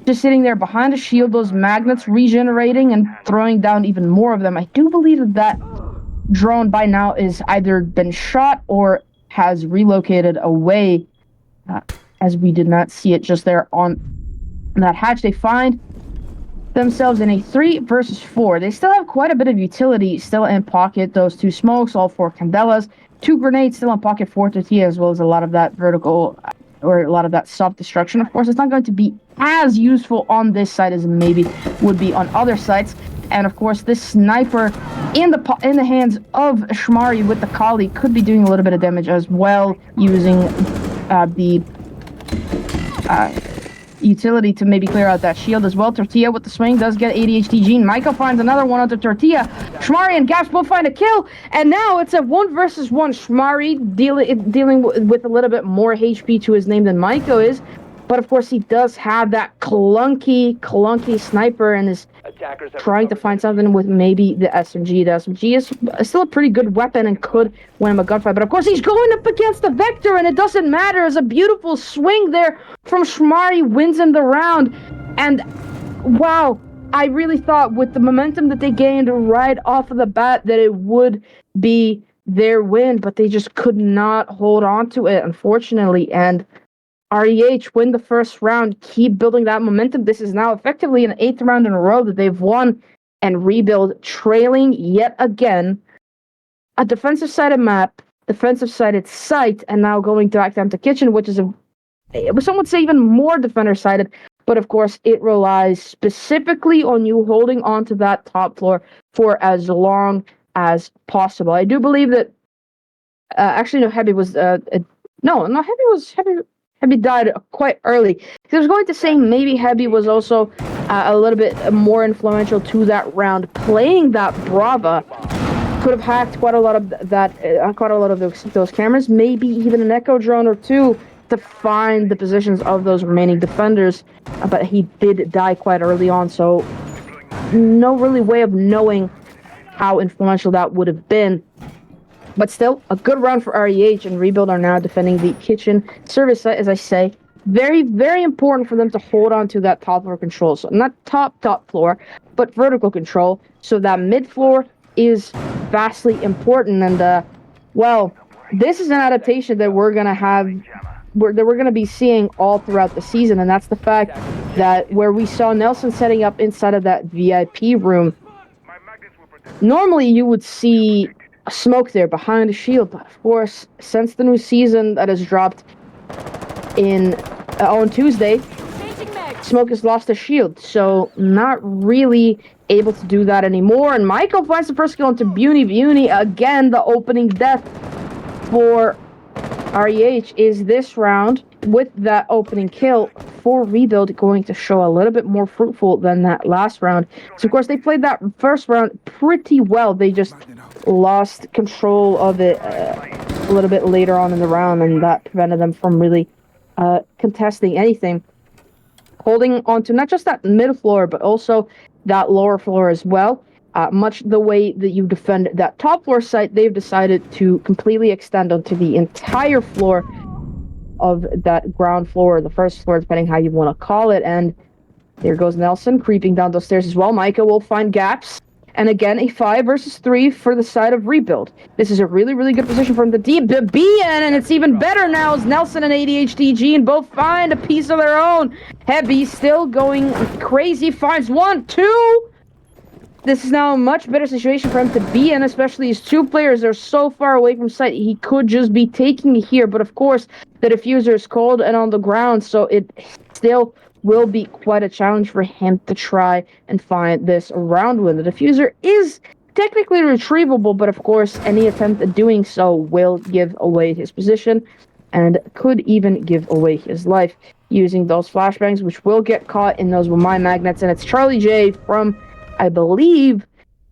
just sitting there behind a shield, those magnets regenerating and throwing down even more of them. I do believe that drone by now is either been shot or has relocated away, as we did not see it just there on that hatch. They find themselves in a 3 versus 4. They still have quite a bit of utility still in pocket. Those 2 smokes, all 4 candelas, 2 grenades still in pocket, 4 tortilla, as well as a lot of that vertical or a lot of that self-destruction. Of course, it's not going to be as useful on this side as it maybe would be on other sides. And of course, this sniper in the hands of Shmari with the Kali could be doing a little bit of damage as well, using the utility to maybe clear out that shield as well. Tortilla with the swing does get ADHD Gene. Michael finds another one onto Tortilla. Shmari and Gaps both find a kill, and now it's a 1 versus 1. Shmari dealing with a little bit more HP to his name than Michael is, but of course he does have that clunky sniper and is trying to find something with maybe the SMG. The SMG is still a pretty good weapon and could win him a gunfight, but of course he's going up against the Vector, and it doesn't matter. It's a beautiful swing there from Shmari, wins in the round. And wow, I really thought with the momentum that they gained right off of the bat that it would be their win, but they just could not hold on to it, unfortunately. And REH win the first round, keep building that momentum. This is now effectively an 8th round in a row that they've won, and Rebuild trailing yet again. A defensive-sided map, defensive-sided site, and now going back down to Kitchen, which is some would say even more defender-sided, but of course it relies specifically on you holding on to that top floor for as long as possible. I do believe that, actually no, Heavy was, Heavy died quite early. I was going to say maybe Heavy was also a little bit more influential to that round. Playing that Brava could have hacked quite a lot of those cameras, maybe even an Echo drone or two to find the positions of those remaining defenders. But he did die quite early on, so no really way of knowing how influential that would have been. But still, a good round for REH, and Rebuild are now defending the Kitchen service site, as I say. Very, very important for them to hold on to that top floor control. So not top floor, but vertical control. So that mid floor is vastly important. And, well, this is an adaptation that we're going to have, that we're going to be seeing all throughout the season. And that's the fact that where we saw Nelson setting up inside of that VIP room, normally you would see a smoke there behind the shield, but of course, since the new season that has dropped on Tuesday, Smoke has lost a shield, so not really able to do that anymore. And Michael finds the first kill into Beauty. Again, the opening death for REH is this round, with that opening kill for Rebuild going to show a little bit more fruitful than that last round. So of course they played that first round pretty well. They just lost control of it a little bit later on in the round, and that prevented them from really contesting anything. Holding on to not just that mid floor, but also that lower floor as well. Much the way that you defend that top floor site, they've decided to completely extend onto the entire floor of that ground floor, or the first floor, depending how you want to call it. And there goes Nelson creeping down those stairs as well. Micah will find gaps. And again, a 5 versus 3 for the side of Rebuild. This is a really, really good position for him to be in, and it's even better now as Nelson and ADHD Gene both find a piece of their own. Heavy still going crazy, finds 1, 2. This is now a much better situation for him to be in, especially as 2 players are so far away from site. He could just be taking it here, but of course, the diffuser is cold and on the ground, so it still will be quite a challenge for him to try and find this round win. The diffuser is technically retrievable, but of course, any attempt at doing so will give away his position and could even give away his life using those flashbangs, which will get caught in those mine magnets. And it's Charlie J from, I believe,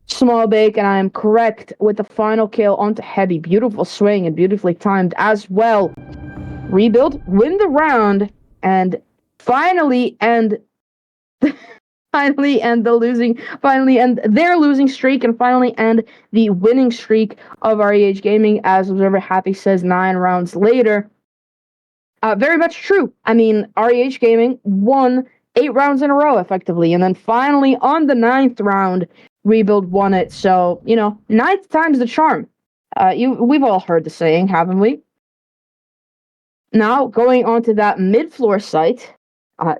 Small Bake, and I am correct, with the final kill onto Heavy. Beautiful swing and beautifully timed as well. Rebuild win the round and finally end their losing streak, and finally end the winning streak of REH Gaming, as Observer Happy says 9 rounds later. Very much true. I mean, REH Gaming won 8 rounds in a row, effectively, and then finally on the 9th round, Rebuild won it. So, 9th time's the charm. We've all heard the saying, haven't we? Now, going on to that mid-floor site,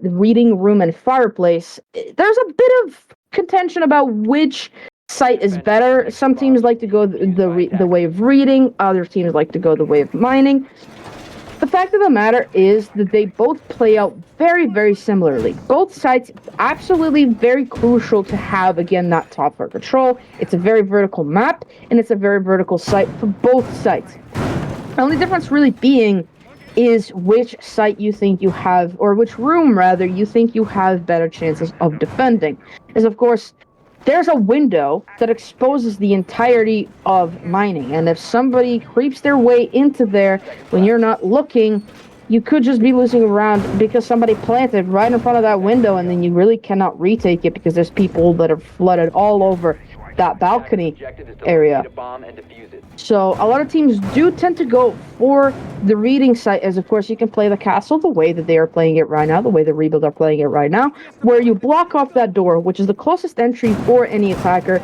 the reading room and fireplace, there's a bit of contention about which site is better. Some teams like to go the way of reading, other teams like to go the way of mining. The fact of the matter is that they both play out very, very similarly. Both sites absolutely very crucial to have, again, that top for control. It's a very vertical map, and it's a very vertical site for both sites. The only difference really being is which site you think you have, or which room, rather, you think you have better chances of defending. Is, of course, there's a window that exposes the entirety of mining, and if somebody creeps their way into there when you're not looking, you could just be losing a round because somebody planted right in front of that window, and then you really cannot retake it because there's people that are flooded all over that balcony area. So a lot of teams do tend to go for the reading site, as of course you can play the castle the way that they are playing it right now, the way the Rebuild are playing it right now, where you block off that door, which is the closest entry for any attacker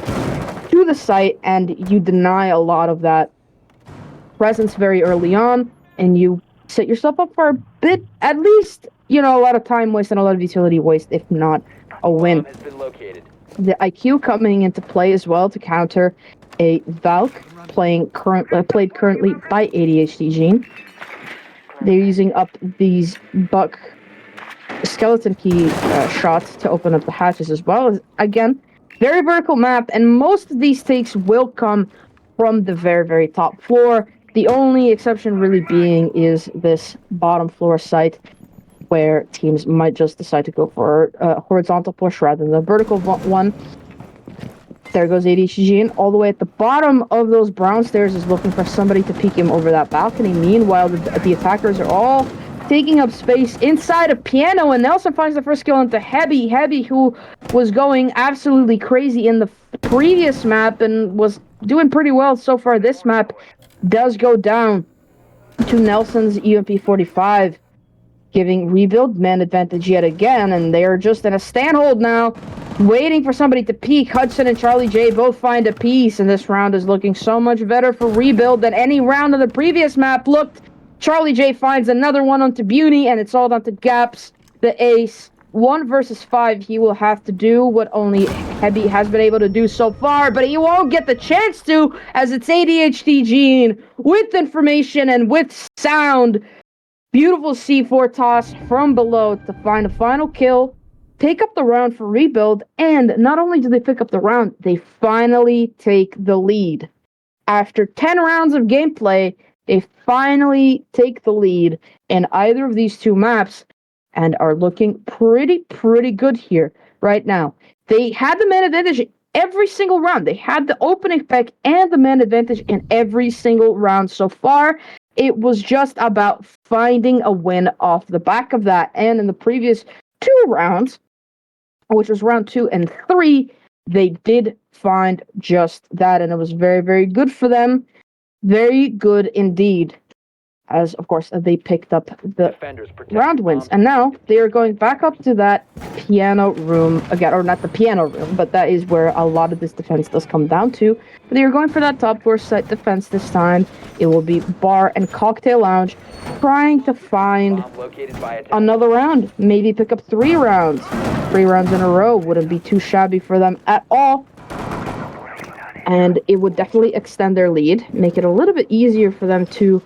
to the site, and you deny a lot of that presence very early on, and you set yourself up for a bit, at least, a lot of time waste and a lot of utility waste, if not a win. The IQ coming into play as well to counter a Valk played currently by ADHD Gene. They're using up these Buck skeleton key shots to open up the hatches as well. Again, very vertical map, and most of these takes will come from the very, very top floor. The only exception really being is this bottom floor site, where teams might just decide to go for a horizontal push rather than the vertical one. There goes ADHG in. All the way at the bottom of those brown stairs is looking for somebody to peek him over that balcony. Meanwhile, the attackers are all taking up space inside a piano, and Nelson finds the first kill into Heavy. Heavy, who was going absolutely crazy in the previous map and was doing pretty well so far. This map does go down to Nelson's UMP-45. Giving Rebuild man advantage yet again, and they are just in a stand-hold now, waiting for somebody to peek. Hudson and Charlie J both find a piece, and this round is looking so much better for Rebuild than any round on the previous map looked. Charlie J finds another one onto Beauty, and it's all down to Gaps, the ace. 1 versus 5, he will have to do what only Heavy has been able to do so far, but he won't get the chance to, as it's ADHD Gene with information and with sound. Beautiful C4 toss from below to find a final kill, pick up the round for Rebuild, and not only do they pick up the round, they finally take the lead. After 10 rounds of gameplay, they finally take the lead in either of these two maps and are looking pretty good here right now. They had the man advantage every single round. They had the opening pick and the man advantage in every single round so far. It was just about finding a win off the back of that. And in the previous 2 rounds, which was round 2 and 3, they did find just that. And it was very, very good for them. Very good indeed. As, of course, they picked up the round wins. And now they are going back up to that piano room again. Or not the piano room, but that is where a lot of this defense does come down to. But they are going for that top floor site defense this time. It will be bar and cocktail lounge, trying to find another round. Maybe pick up 3 rounds. 3 rounds in a row wouldn't be too shabby for them at all. And it would definitely extend their lead, make it a little bit easier for them to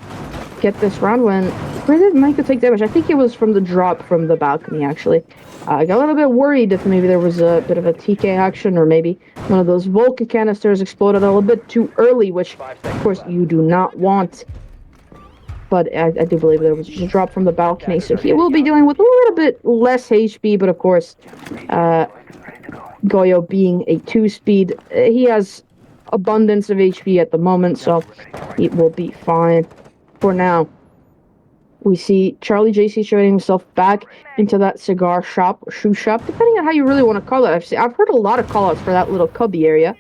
get this round win. Where did Michael take damage? I think it was from the drop from the balcony, actually. I got a little bit worried if maybe there was a bit of a TK action, or maybe one of those Vulcan canisters exploded a little bit too early, which, of course, you do not want. But I do believe there was just a drop from the balcony, so he will be dealing with a little bit less HP, but of course, Goyo being a 2-speed, he has abundance of HP at the moment, so he will be fine. For now, we see Charlie J situating himself back into that cigar shop, or shoe shop, depending on how you really want to call it. I've heard a lot of call-outs for that little cubby area.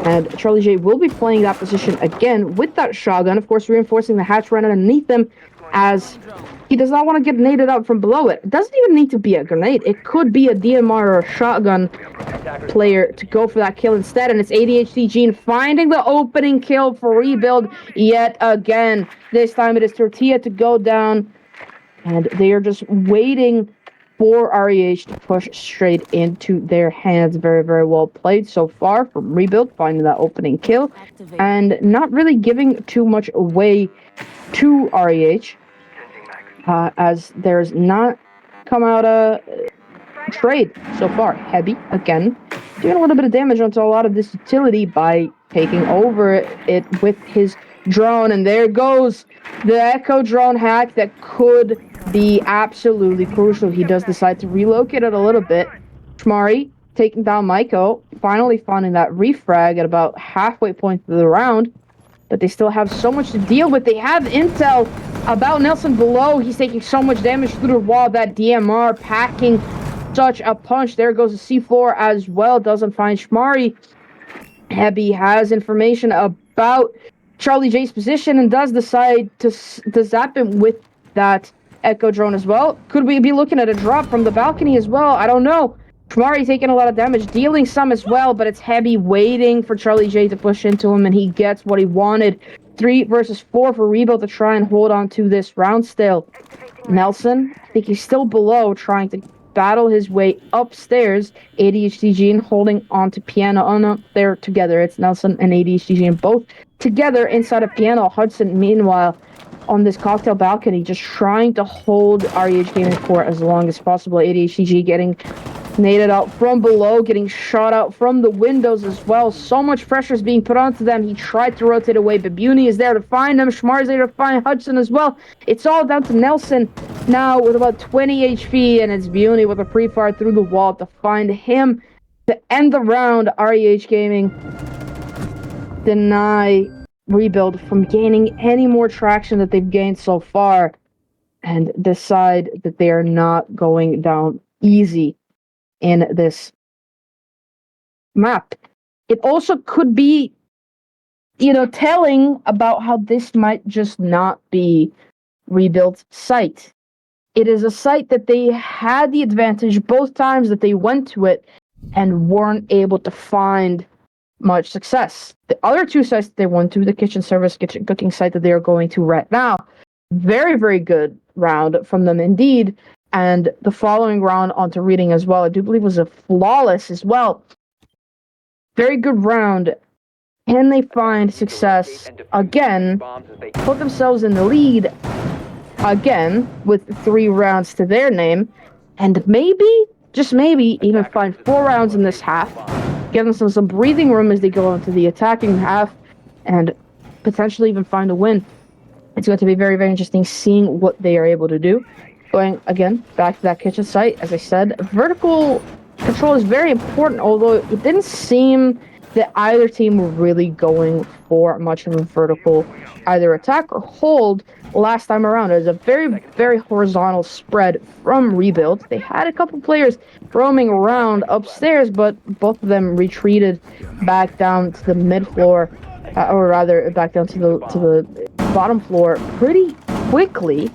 And Charlie J will be playing that position again with that shotgun, of course, reinforcing the hatch right underneath them, as he does not want to get naded out from below it. It doesn't even need to be a grenade. It could be a DMR or a shotgun player to go for that kill instead, and it's ADHD Gene finding the opening kill for Rebuild yet again. This time it is Tortilla to go down, and they are just waiting for REH to push straight into their hands. Very, very well played so far from Rebuild, finding that opening kill, and not really giving too much away to REH, as there's not come out a trade so far. Heavy, again, doing a little bit of damage onto a lot of this utility by taking over it with his drone, and there goes the Echo drone hack that could be absolutely crucial. He does decide to relocate it a little bit. Shmari taking down Maiko, finally finding that refrag at about halfway point of the round, but they still have so much to deal with. They have intel about Nelson below. He's taking so much damage through the wall. That DMR packing such a punch. There goes the C4 as well. Doesn't find Shmari. Heavy has information about Charlie J's position and does decide to zap him with that Echo drone as well. Could we be looking at a drop from the balcony as well? I don't know. Shmari taking a lot of damage, dealing some as well, but it's Heavy waiting for Charlie J to push into him, and he gets what he wanted. 3 versus 4 for Rebuild to try and hold on to this round still. Nelson, I think he's still below, trying to battle his way upstairs. ADHD Gene holding on to Piano. Oh no, they're together. It's Nelson and ADHD Gene both together inside of Piano. Hudson, meanwhile, on this cocktail balcony, just trying to hold REH Gaming for as long as possible. ADHD getting naded out from below, getting shot out from the windows as well. So much pressure is being put onto them. He tried to rotate away, but Beauty is there to find him. Shmar is there to find Hudson as well. It's all down to Nelson now with about 20 HP, and it's Beauty with a pre-fire through the wall to find him to end the round. REH Gaming deny Rebuild from gaining any more traction that they've gained so far, and decide that they are not going down easy in this map. It also could be, telling about how this might just not be Rebuild's site. It is a site that they had the advantage both times that they went to it and weren't able to find much success. The other two sites that they went to, the kitchen service, kitchen cooking site that they are going to right now, very, very good round from them indeed. And the following round onto reading as well, I do believe was a flawless as well. Very good round. Can they find success again, put themselves in the lead again with 3 rounds to their name, and maybe, just maybe, even find 4 rounds in this half, give them some breathing room as they go into the attacking half, and potentially even find a win. It's going to be very, very interesting seeing what they are able to do. Going, again, back to that kitchen site, as I said, vertical control is very important, although it didn't seem that either team were really going for much of a vertical either attack or hold last time around. It was a very, very horizontal spread from Rebuild. They had a couple players roaming around upstairs, but both of them retreated back down to the mid-floor, or rather, back down to the bottom floor pretty quickly.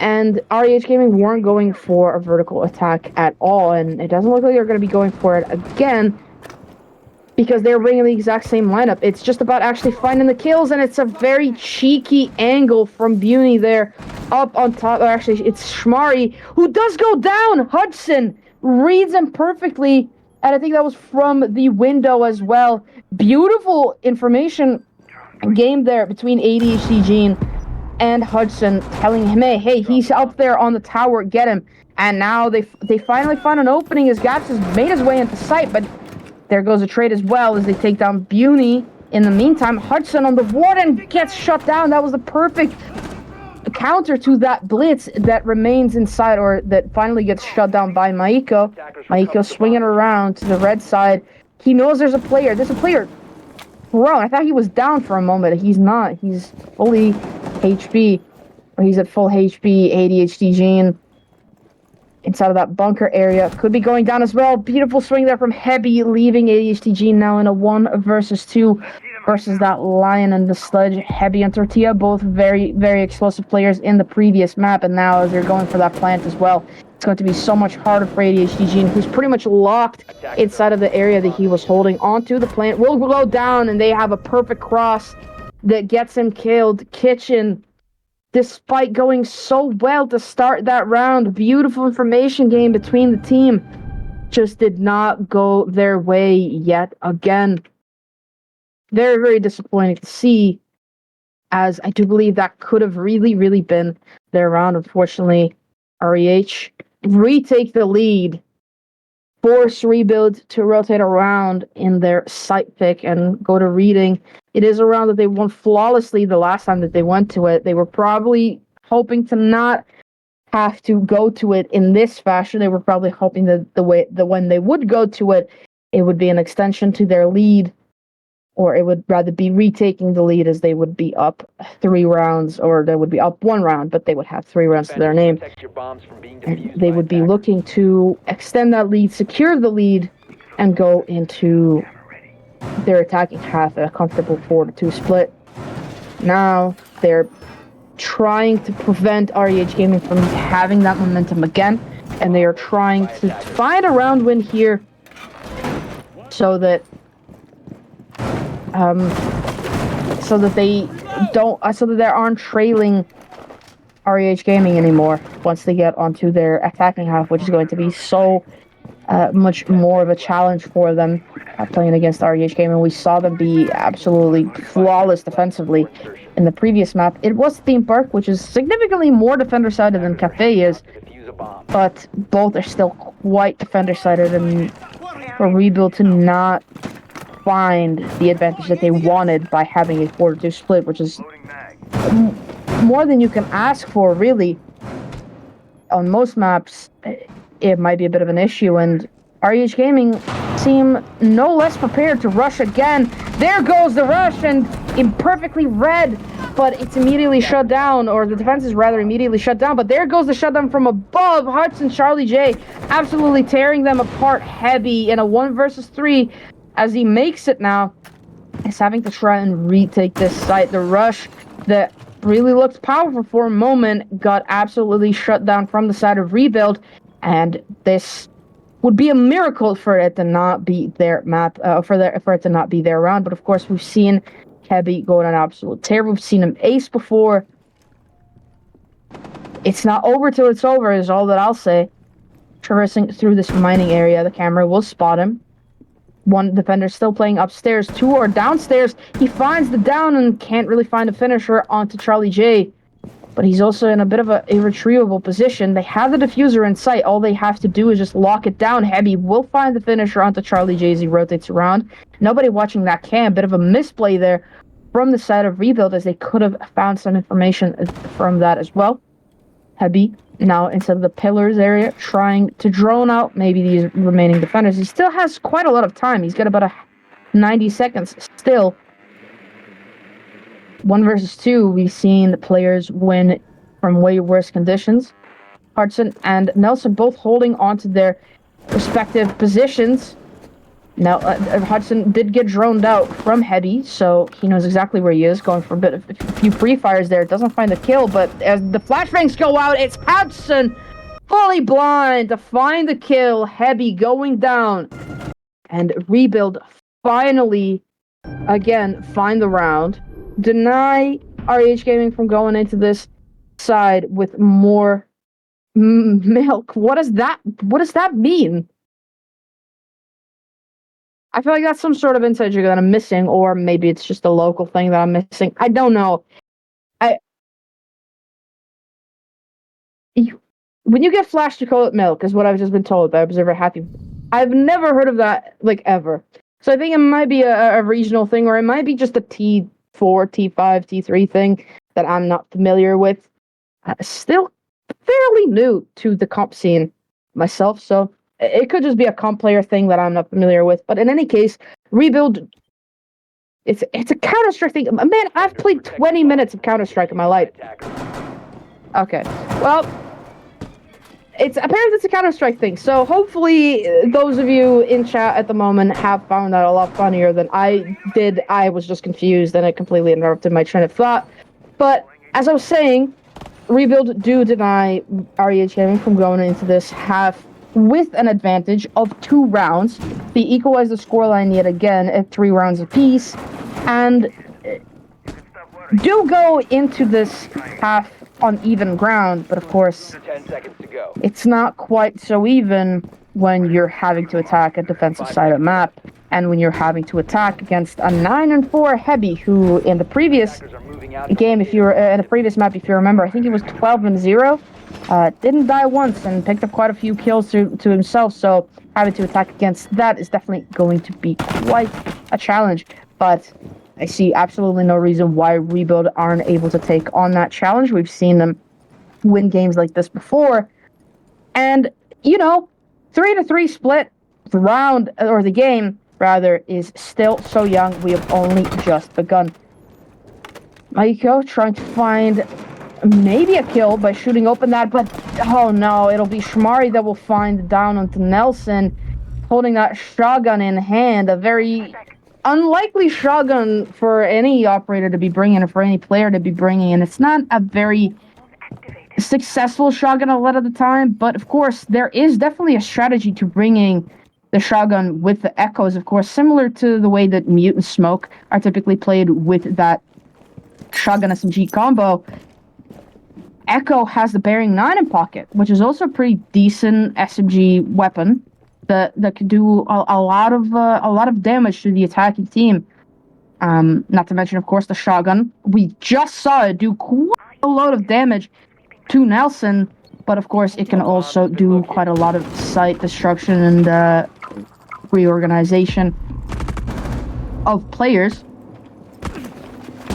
And REH Gaming weren't going for a vertical attack at all, and it doesn't look like they're going to be going for it again because they're bringing the exact same lineup. It's just about actually finding the kills, and it's a very cheeky angle from Beauty there up on top. Or actually, it's Shmari, who does go down. Hudson reads him perfectly, and I think that was from the window as well. Beautiful information game there between ADHD Gene and Hudson, telling him, hey, he's up there on the tower, get him. And now they finally find an opening as Gaps has made his way into sight, but there goes a trade as well as they take down Beauty. In the meantime, Hudson on the warden gets shut down. That was the perfect counter to that blitz that remains inside, or that finally gets shut down by Maiko. Maiko swinging around to the red side. He knows there's a player. There's a player. Bro, I thought he was down for a moment. He's not. He's fully HP. Or he's at full HP. ADHD Gene inside of that bunker area. Could be going down as well. Beautiful swing there from Heavy, leaving ADHD Gene now in a 1 versus 2 versus that Lion and the Sledge. Heavy and Tortilla, both very, very explosive players in the previous map. And now as they're going for that plant as well, it's going to be so much harder for ADHD Gene, who's pretty much locked inside of the area that he was holding onto. The plant will go down, and they have a perfect cross that gets him killed. Kitchen despite going so well to start that round, beautiful information game between the team, just did not go their way yet again. Very, very disappointing to see, as I do believe that could have really, really been their round. Unfortunately, REH retake the lead, force Rebuild to rotate around in their site pick and go to reading. It is a round that they won flawlessly the last time that they went to it. They were probably hoping to not have to go to it in this fashion. They were probably hoping that when they would go to it, it would be an extension to their lead, or it would rather be retaking the lead, as they would be up 3 rounds, or they would be up 1 round, but they would have 3 rounds to their name. And they would be looking to extend that lead, secure the lead, and go into their attacking half at a comfortable 4-2 split. Now they're trying to prevent REH Gaming from having that momentum again, and they are trying to find a round win here so that they aren't trailing REH Gaming anymore once they get onto their attacking half, which is going to be so much more of a challenge for them playing against REH Gaming. We saw them be absolutely flawless defensively in the previous map. It was Theme Park, which is significantly more defender-sided than Cafe is, but both are still quite defender-sided, and for Rebuild to not find the advantage that they wanted by having a 4-2 split, which is more than you can ask for, really. On most maps, it might be a bit of an issue, and REH Gaming seem no less prepared to rush again. There goes the rush, and imperfectly read, but it's immediately shut down, or the defense is rather immediately shut down, but there goes the shutdown from above. Hudson, Charlie J, absolutely tearing them apart heavy in a 1 versus 3, as he makes it now. Is having to try and retake this site. The rush that really looked powerful for a moment got absolutely shut down from the side of Rebuild, and this would be a miracle for it to not be their map, for it to not be their round. But of course, we've seen Kebby go on an absolute tear. We've seen him ace before. It's not over till it's over, is all that I'll say. Traversing through this mining area, the camera will spot him. 1 defender still playing upstairs, 2 are downstairs. He finds the down and can't really find a finisher onto Charlie J. But he's also in a bit of a irretrievable position. They have the diffuser in sight. All they have to do is just lock it down. Heavy will find the finisher onto Charlie J as he rotates around. Nobody watching that cam. Bit of a misplay there from the side of Rebuild, as they could have found some information from that as well. Heavy now inside of the pillars area, trying to drone out maybe these remaining defenders. He still has quite a lot of time. He's got about 90 seconds still. 1 versus 2, we've seen the players win from way worse conditions. Hudson and Nelson both holding on to their respective positions. Now, Hudson did get droned out from Heavy, so he knows exactly where he is, going for a few free fires there. Doesn't find the kill, but as the flashbangs go out, it's Hudson fully blind to find the kill. Heavy going down. And Rebuild finally, again, find the round. Deny REH Gaming from going into this side with more milk. What does that mean? I feel like that's some sort of inside joke that I'm missing, or maybe it's just a local thing that I'm missing. I don't know. When you get flash to call it milk, is what I've just been told by Observer Happy. I've never heard of that, like, ever. So I think it might be a regional thing, or it might be just a T4, T5, T3 thing that I'm not familiar with. Still fairly new to the comp scene myself, so it could just be a comp player thing that I'm not familiar with. But in any case, Rebuild, it's a Counter-Strike thing. Man, I've played 20 minutes of Counter-Strike in my life. Okay, well, apparently it's a Counter-Strike thing. So hopefully those of you in chat at the moment have found that a lot funnier than I did. I was just confused and it completely interrupted my train of thought. But as I was saying, Rebuild do deny REH Gaming from going into this half with an advantage of 2 rounds. They equalize the scoreline yet again at 3 rounds apiece, and do go into this half on even ground, but of course, 10 seconds to go. it's not quite so even when you're having to attack a defensive side of the map, and when you're having to attack against a 9-4 Heavy, who in the previous Attackers are moving out. game, if you were in the previous map, if you remember, I think he was 12-0. Didn't die once and picked up quite a few kills to himself. So having to attack against that is definitely going to be quite a challenge. But I see absolutely no reason why Rebuild aren't able to take on that challenge. We've seen them win games like this before, and 3-3 split the round, or the game rather, is still so young. We have only just begun. Maiko trying to find maybe a kill by shooting open that, but oh no, it'll be Shmari that will find down onto Nelson, holding that shotgun in hand. A very unlikely shotgun for any operator to be bringing, or for any player to be bringing, and it's not a very successful shotgun a lot of the time, but of course there is definitely a strategy to bringing the shotgun with the echoes, of course, similar to the way that Mute and Smoke are typically played with that shotgun SMG combo. Echo has the Bearing 9 in pocket, which is also a pretty decent SMG weapon that can do a lot of damage to the attacking team. Not to mention, of course, the shotgun. We just saw it do quite a lot of damage to Nelson, but of course it can also do quite a lot of site destruction and reorganization of players.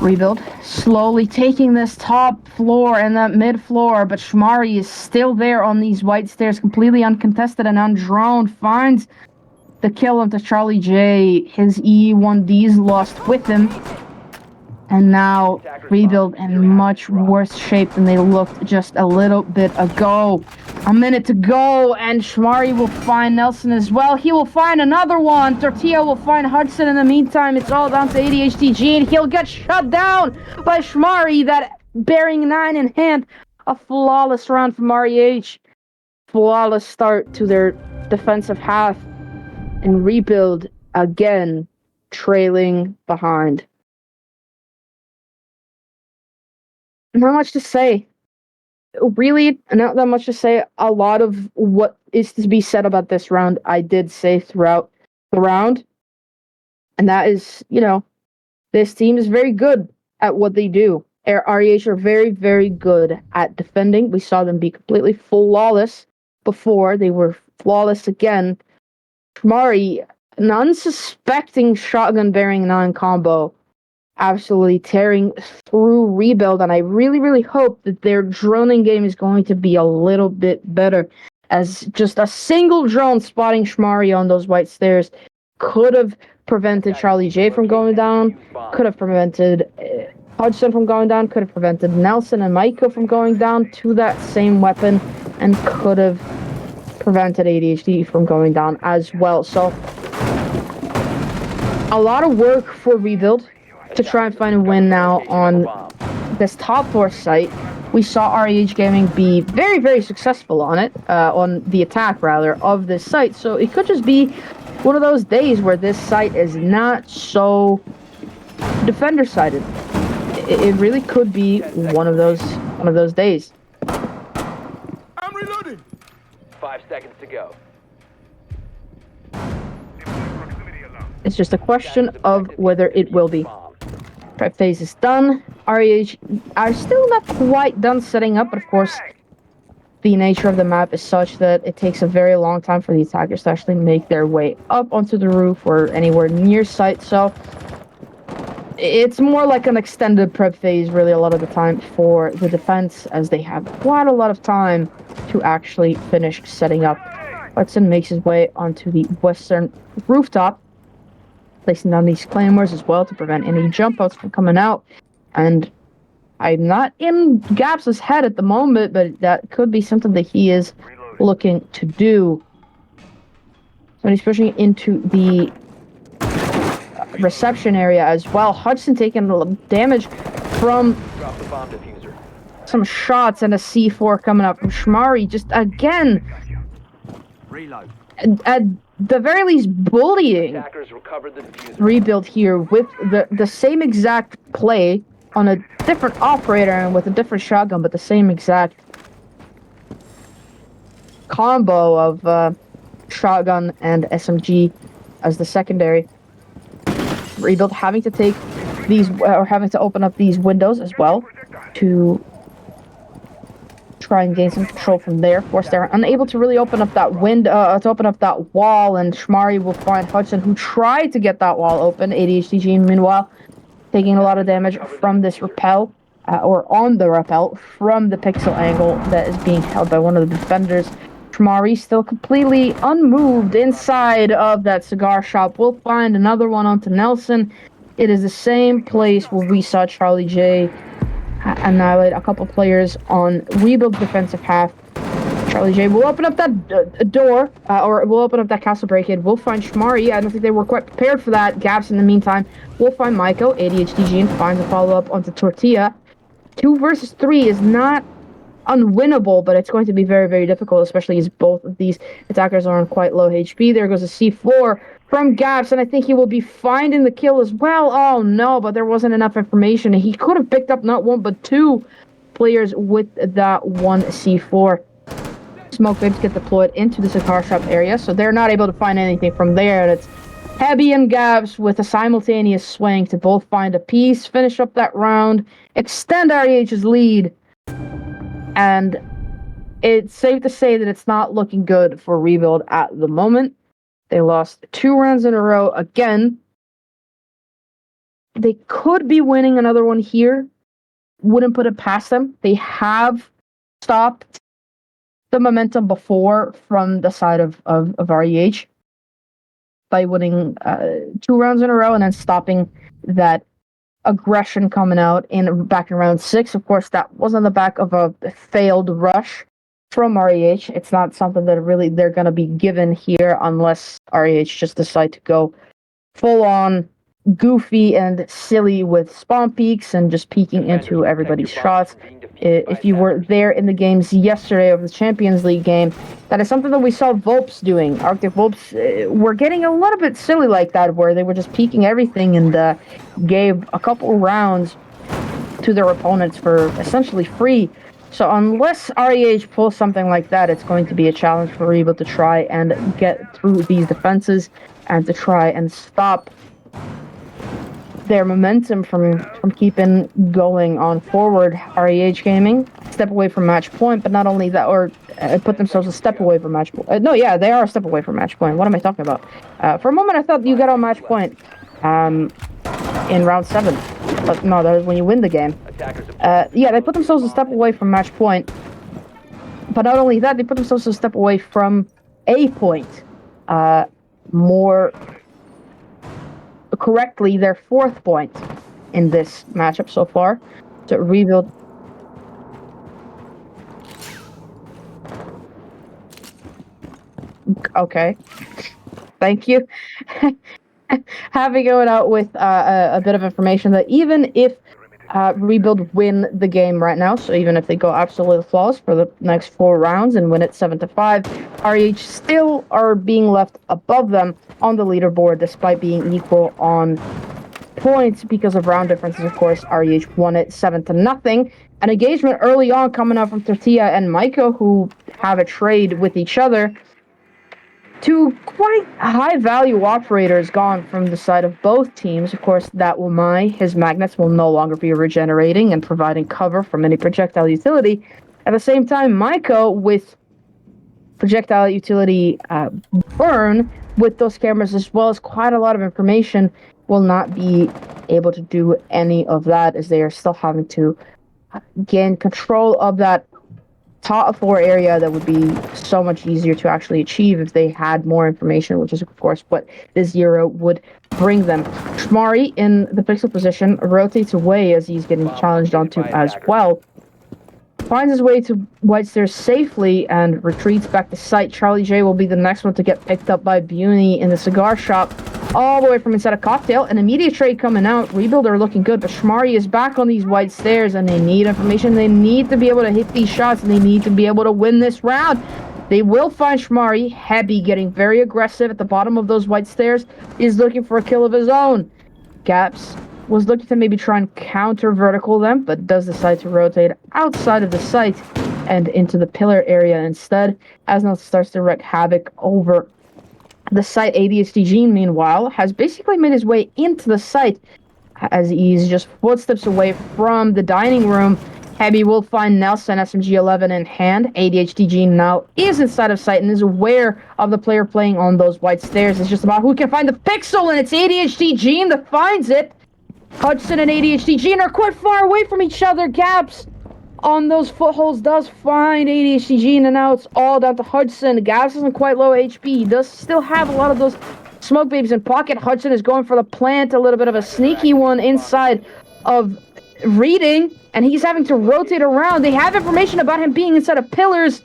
Rebuild slowly taking this top floor and that mid floor, but Shmari is still there on these white stairs, completely uncontested and undroned. Finds the kill onto Charlie J. His E1D's lost with him, and now Rebuild in much worse shape than they looked just a little bit ago. A minute to go, and Shmari will find Nelson as well. He will find another one. Tortilla will find Hudson. In the meantime, it's all down to ADHDG, and he'll get shut down by Shmari. That Bearing 9 in hand. A flawless round from REH. Flawless start to their defensive half. And Rebuild again trailing behind. Not much to say. Really, not that much to say. A lot of what is to be said about this round, I did say throughout the round. And that is, this team is very good at what they do. REH are very, very good at defending. We saw them be completely flawless before. They were flawless again. Shmari, an unsuspecting shotgun Bearing 9 combo, absolutely tearing through Rebuild, and I really, really hope that their droning game is going to be a little bit better, as just a single drone spotting Shmari on those white stairs could have prevented Charlie J from going down, could have prevented Hudson from going down, could have prevented Nelson and Maiko from going down to that same weapon, and could have prevented ADHD from going down as well. So a lot of work for Rebuild to try and find a win now on this top floor site. We saw REH Gaming be very, very successful on it, on the attack rather, of this site. So it could just be one of those days where this site is not so defender-sided. It really could be one of those days. I'm reloading. 5 seconds to go. It's just a question of whether it will be. Prep phase is done. REH are still not quite done setting up, but of course, the nature of the map is such that it takes a very long time for the attackers to actually make their way up onto the roof or anywhere near site. So it's more like an extended prep phase, really, a lot of the time for the defense, as they have quite a lot of time to actually finish setting up. Hudson makes his way onto the western rooftop, placing down these claymores as well to prevent any jump outs from coming out. And I'm not in Gaps' head at the moment, but that could be something that he is looking to do. So he's pushing into the reception area as well. Hudson taking a little damage from some shots, and a C4 coming up from Shmari. Just again, at the very least, bullying Rebuild here with the same exact play on a different operator and with a different shotgun, but the same exact combo of shotgun and SMG as the secondary. Rebuild having to take these, or having to open up these windows as well to try and gain some control from there. Of course, they're unable to really open up that to open up that wall, and Shmari will find Hudson, who tried to get that wall open. ADHDG, meanwhile, taking a lot of damage from this rappel, or on the rappel, from the pixel angle that is being held by one of the defenders. Shmari still completely unmoved inside of that cigar shop. We'll find another one onto Nelson. It is the same place where we saw Charlie J annihilate a couple players on Rebuild's defensive half. Charlie J will open up that door, or will open up that castle break-in. We'll find Shmari. I don't think they were quite prepared for that. Gaps in the meantime. We'll find Maiko. ADHDG and finds a follow-up onto Tortilla. 2 versus 3 is not unwinnable, but it's going to be very, very difficult, especially as both of these attackers are on quite low HP. There goes a C4 from Gaps, and I think he will be finding the kill as well. Oh no, but there wasn't enough information. He could have picked up not 1 but 2 players with that 1 C4. Smoke babes get deployed into the cigar shop area, so they're not able to find anything from there. And it's Heavy and Gaps with a simultaneous swing to both find a piece, finish up that round, extend REH's lead. And it's safe to say that it's not looking good for Rebuild at the moment. They lost 2 rounds in a row again. They could be winning another one here. Wouldn't put it past them. They have stopped the momentum before from the side of REH by winning 2 rounds in a row and then stopping that aggression coming out back in round 6. Of course, that was on the back of a failed rush from REH. It's not something that really they're going to be given here unless REH just decide to go full on goofy and silly with spawn peaks and just peeking into everybody's shots. If you were there in the games yesterday of the Champions League game, that is something that we saw Volps doing. Arctic Volps were getting a little bit silly like that, where they were just peeking everything and gave a couple rounds to their opponents for essentially free. So unless REH pulls something like that, it's going to be a challenge for Rebuild to try and get through these defenses and to try and stop their momentum from keeping going on forward. REH Gaming step away from match point, but not only that, or put themselves a step away from match point. No, yeah, they are a step away from match point. What am I talking about? For a moment, I thought you got on match point in round 7, but no, that was when you win the game. Yeah, they put themselves a step away from match point, but not only that, they put themselves a step away from a point. More correctly, their 4th point in this matchup so far. So Rebuild. Okay. Thank you. Having going out with a bit of information that even if Rebuild win the game right now, so even if they go absolutely flawless for the next 4 rounds and win it 7-5, REH still are being left above them on the leaderboard despite being equal on points because of round differences. Of course, REH won it 7-0. An engagement early on coming up from Tortilla and Maiko, who have a trade with each other. 2 quite high-value operators gone from the side of both teams. Of course, that Wamai, his magnets will no longer be regenerating and providing cover from any projectile utility. At the same time, Maiko, with projectile utility burn with those cameras, as well as quite a lot of information, will not be able to do any of that, as they are still having to gain control of that top 4 area that would be so much easier to actually achieve if they had more information, which is of course what the 0 would bring them. Shmari in the pixel position rotates away as he's getting challenged onto as well. Finds his way to White Stairs safely and retreats back to site. Charlie J will be the next one to get picked up by Buny in the cigar shop, all the way from inside a cocktail. An immediate trade coming out. Rebuild are looking good, but Shmari is back on these White Stairs, and they need information. They need to be able to hit these shots, and they need to be able to win this round. They will find Shmari. Heavy getting very aggressive at the bottom of those White Stairs, is looking for a kill of his own. Gaps was looking to maybe try and counter vertical them, but does decide to rotate outside of the site and into the pillar area instead, as Nelson starts to wreak havoc over the site. ADHD Gene, meanwhile, has basically made his way into the site as he's just footsteps away from the dining room. Heavy will find Nelson, SMG-11 in hand. ADHD Gene now is inside of sight and is aware of the player playing on those white stairs. It's just about who can find the pixel, and it's ADHD Gene that finds it. Hudson and ADHD Gene are quite far away from each other. Gaps on those footholds does find ADHD Gene, and now it's all down to Hudson. Gaps isn't quite low HP. He does still have a lot of those smoke babies in pocket. Hudson is going for the plant, a little bit of a sneaky one inside of reading, and he's having to rotate around. They have information about him being inside of pillars.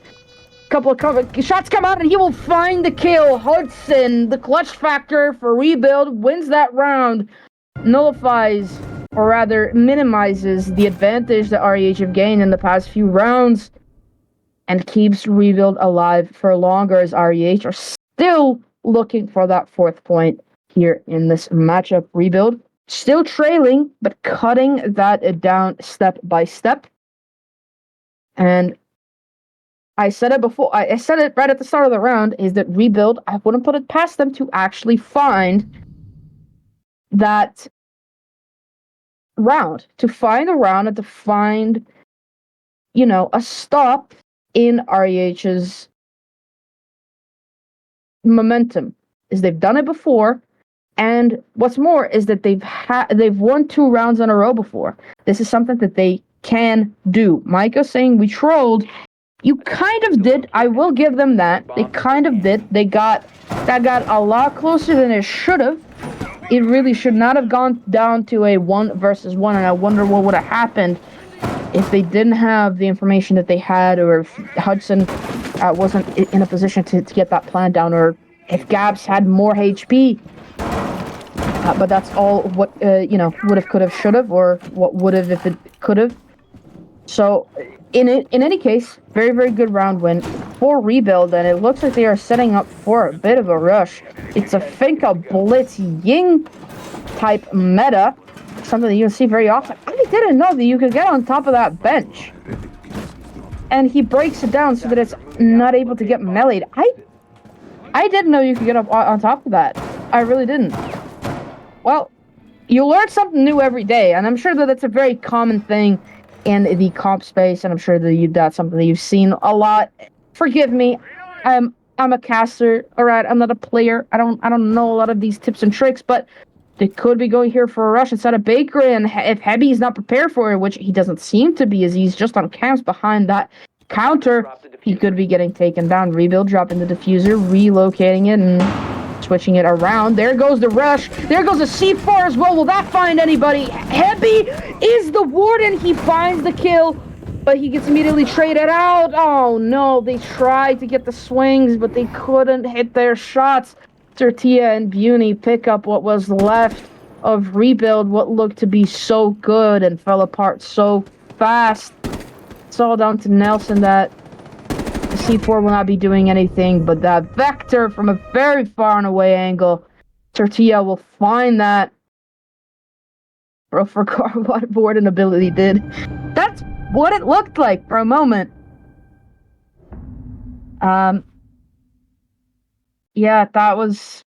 Couple of shots come out, and he will find the kill. Hudson, the clutch factor for Rebuild, wins that round, nullifies, or rather minimizes, the advantage that REH have gained in the past few rounds, and keeps Rebuild alive for longer, as REH are still looking for that 4th point here in this matchup. Rebuild still trailing, but cutting that down step by step. And I said it before, I said it right at the start of the round, is that Rebuild, I wouldn't put it past them to actually find that round, and to find, a stop in REH's momentum. Is they've done it before, and what's more is that they've won 2 rounds in a row before. This is something that they can do. Micah saying we trolled. You kind of did. I will give them that. They kind of did. That got a lot closer than it should have. It really should not have gone down to a 1 versus 1, and I wonder what would have happened if they didn't have the information that they had, or if Hudson wasn't in a position to get that plan down, or if Gabs had more HP. But that's all what, would have, could have, should have, or what would have if it could have. So, in any case, very, very good round win for Rebuild, and it looks like they are setting up for a bit of a rush. It's a Finka Blitz Ying type meta, something that you can see very often. I didn't know that you could get on top of that bench. And he breaks it down so that it's not able to get meleeed. I didn't know you could get up on top of that. I really didn't. Well, you learn something new every day, and I'm sure that it's a very common thing in the comp space, and I'm sure that that's something that you've seen a lot. Forgive me, I'm a caster, alright, I'm not a player. I don't know a lot of these tips and tricks, but they could be going here for a rush inside of Bakery, and if Heavy is not prepared for it, which he doesn't seem to be, as he's just on camps behind that counter, he could be getting taken down. Rebuild dropping the diffuser, relocating it, and switching it around. There goes the rush. There goes the C4 as well. Will that find anybody? Heavy is the warden. He finds the kill, but he gets immediately traded out. Oh no, they tried to get the swings, but they couldn't hit their shots. Tortilla and Buny pick up what was left of Rebuild, what looked to be so good and fell apart so fast. It's all down to Nelson that the C4 will not be doing anything, but that Vector from a very far and away angle, Tortilla will find that. Bro, forgot what Warden ability did. That's what it looked like for a moment. Yeah, that was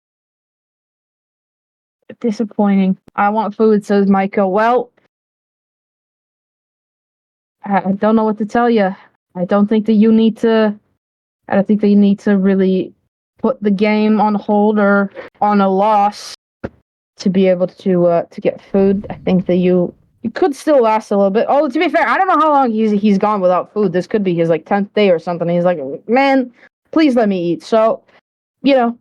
disappointing. I want food, says Micah. Well, I don't know what to tell you. I don't think that you need to really put the game on hold or on a loss to be able to get food. I think that you could still last a little bit. Oh, to be fair, I don't know how long he's gone without food. This could be his 10th day or something. He's like, man, please let me eat. So,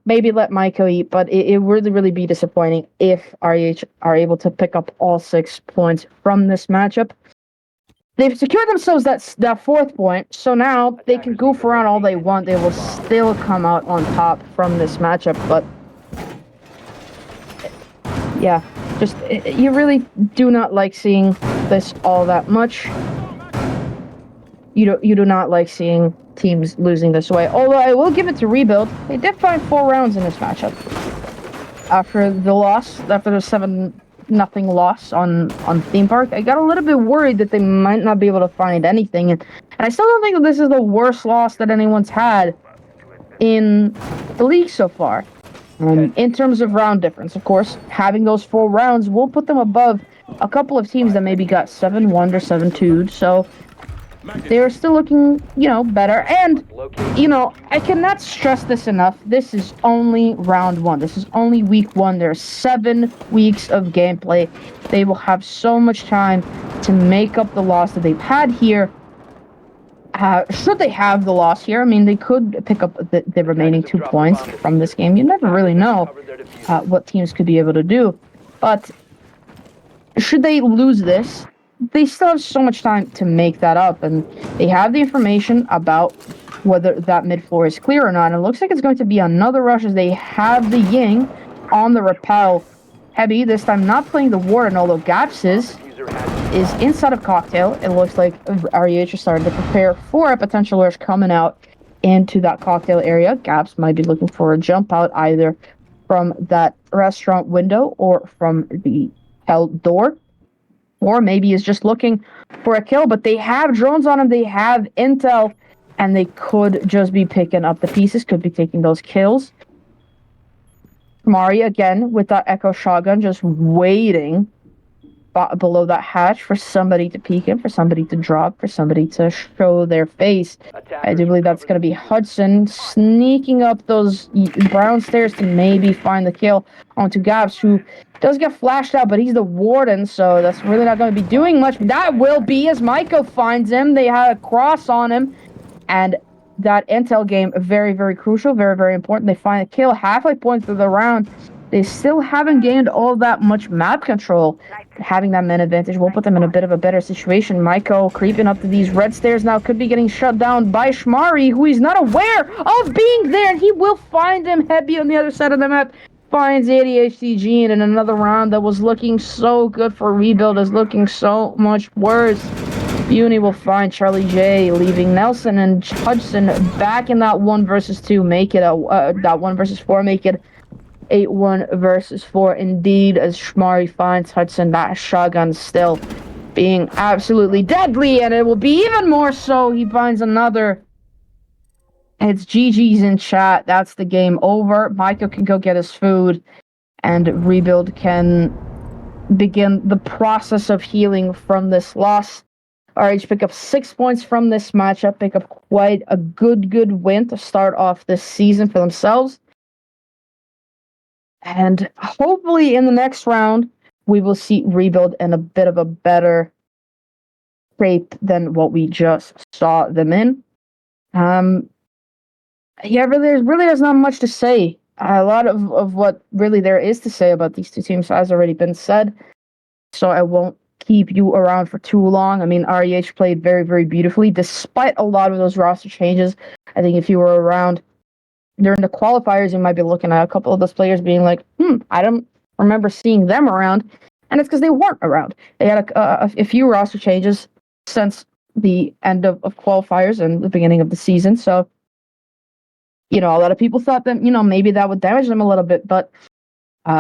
maybe let Maiko eat, but it would really be disappointing if REH are able to pick up all 6 points from this matchup. They've secured themselves that 4th point, so now they can goof around all they want. They will still come out on top from this matchup, but yeah, just you really do not like seeing this all that much. You do not like seeing teams losing this way. Although I will give it to Rebuild. They did find 4 rounds in this matchup. After the loss, after the 7 nothing loss on Theme Park, I got a little bit worried that they might not be able to find anything. And I still don't think that this is the worst loss that anyone's had in the league so far. In terms of round difference, of course, having those 4 rounds will put them above a couple of teams that maybe got 7-1 or 7-2. So they're still looking, better. And, I cannot stress this enough. This is only round 1. This is only week 1. There's 7 weeks of gameplay. They will have so much time to make up the loss that they've had here. Should they have the loss here, I mean, they could pick up the remaining 2 points from this game. You never really know what teams could be able to do. But should they lose this, they still have so much time to make that up. And they have the information about whether that mid-floor is clear or not. And it looks like it's going to be another rush as they have the Ying on the rappel. Heavy, this time not playing the Warden, although Gaps is inside of Cocktail. It looks like REH is starting to prepare for a potential rush coming out into that Cocktail area. Gaps might be looking for a jump out either from that restaurant window or from the hotel door. Or maybe is just looking for a kill, but they have drones on him, they have intel, and they could just be picking up the pieces, could be taking those kills. Mari, again, with that Echo shotgun, just waiting below that hatch for somebody to peek in, for somebody to drop, for somebody to show their face. I do believe that's going to be Hudson sneaking up those brown stairs to maybe find the kill onto Gabs, who does get flashed out, but he's the Warden, so that's really not going to be doing much. That will be as Maiko finds him. They had a cross on him, and that intel game, very, very crucial, very, very important. They find a kill halfway point through the round. They still haven't gained all that much map control. Having that man advantage will put them in a bit of a better situation. Maiko creeping up to these red stairs now, could be getting shut down by Shmari, who he's not aware of being there, and he will find him. Heavy on the other side of the map finds ADHD and in another round that was looking so good for Rebuild is looking so much worse. Uni will find Charlie J, leaving Nelson and Hudson back in that 1 versus 2, make it that 1 versus 4, make it 8-1 versus 4 indeed, as Shmari finds Hudson. That shotgun still being absolutely deadly, and it will be even more so. He finds another. It's GG's in chat. That's the game over. Michael can go get his food, and Rebuild can begin the process of healing from this loss. RH pick up 6 points from this matchup, pick up quite a good win to start off this season for themselves. And hopefully in the next round, we will see Rebuild in a bit of a better shape than what we just saw them in. There's not much to say. A lot of what really there is to say about these two teams has already been said, so I won't keep you around for too long. I mean, REH played very, very beautifully, despite a lot of those roster changes. I think if you were around during the qualifiers, you might be looking at a couple of those players being like, I don't remember seeing them around. And it's because they weren't around. They had a few roster changes since the end of qualifiers and the beginning of the season. So, a lot of people thought that, maybe that would damage them a little bit. But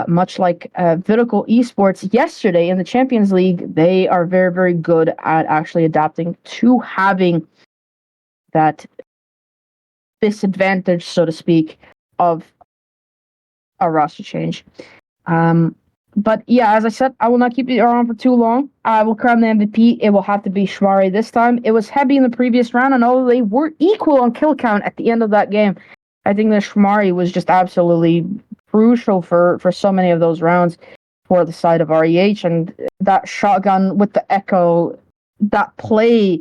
much like Vertical Esports yesterday in the Champions League, they are very, very good at actually adapting to having that disadvantage, so to speak, of a roster change. But yeah, as I said, I will not keep you around for too long. I will crown the MVP. It will have to be Shmari this time. It was heavy in the previous round, and although they were equal on kill count at the end of that game, I think that Shmari was just absolutely crucial for so many of those rounds for the side of REH. And that shotgun with the Echo, that play,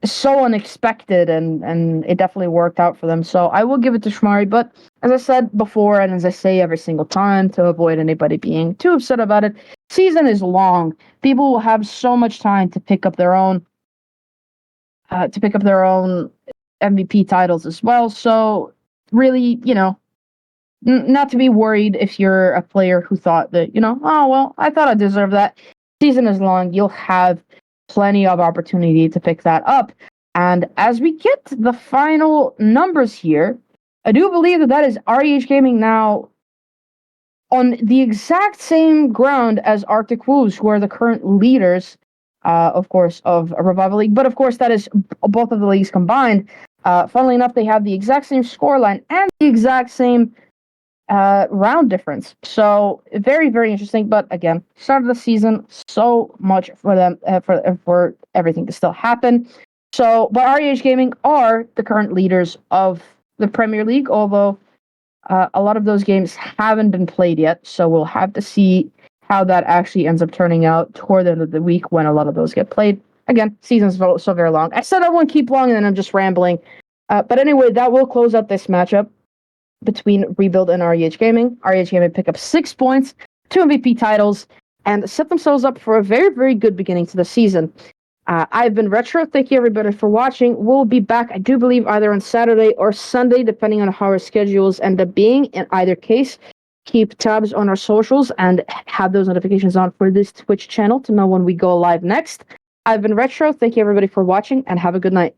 so unexpected, and it definitely worked out for them. So I will give it to Shmari, but as I said before, and as I say every single time, to avoid anybody being too upset about it, season is long. People will have so much time to pick up their own MVP titles as well. So really, not to be worried if you're a player who thought that, I thought I deserved that. Season is long. You'll have plenty of opportunity to pick that up. And as we get to the final numbers here, I do believe that is REH Gaming now on the exact same ground as Arctic Wolves, who are the current leaders, of course, of Revival League. But of course, that is both of the leagues combined. Funnily enough, they have the exact same scoreline and the exact same round difference. So very, very interesting. But again, start of the season, so much for them for everything to still happen. So, but REH Gaming are the current leaders of the Premier League, although a lot of those games haven't been played yet. So we'll have to see how that actually ends up turning out toward the end of the week when a lot of those get played. Again, season's so very long. I said I won't keep long, and then I'm just rambling. But anyway, that will close out this matchup between Rebuild and REH Gaming. REH Gaming pick up 6 points, 2 MVP titles, and set themselves up for a very, very good beginning to the season. I've been Retro. Thank you, everybody, for watching. We'll be back, I do believe, either on Saturday or Sunday, depending on how our schedules end up being. In either case, keep tabs on our socials and have those notifications on for this Twitch channel to know when we go live next. I've been Retro. Thank you, everybody, for watching, and have a good night.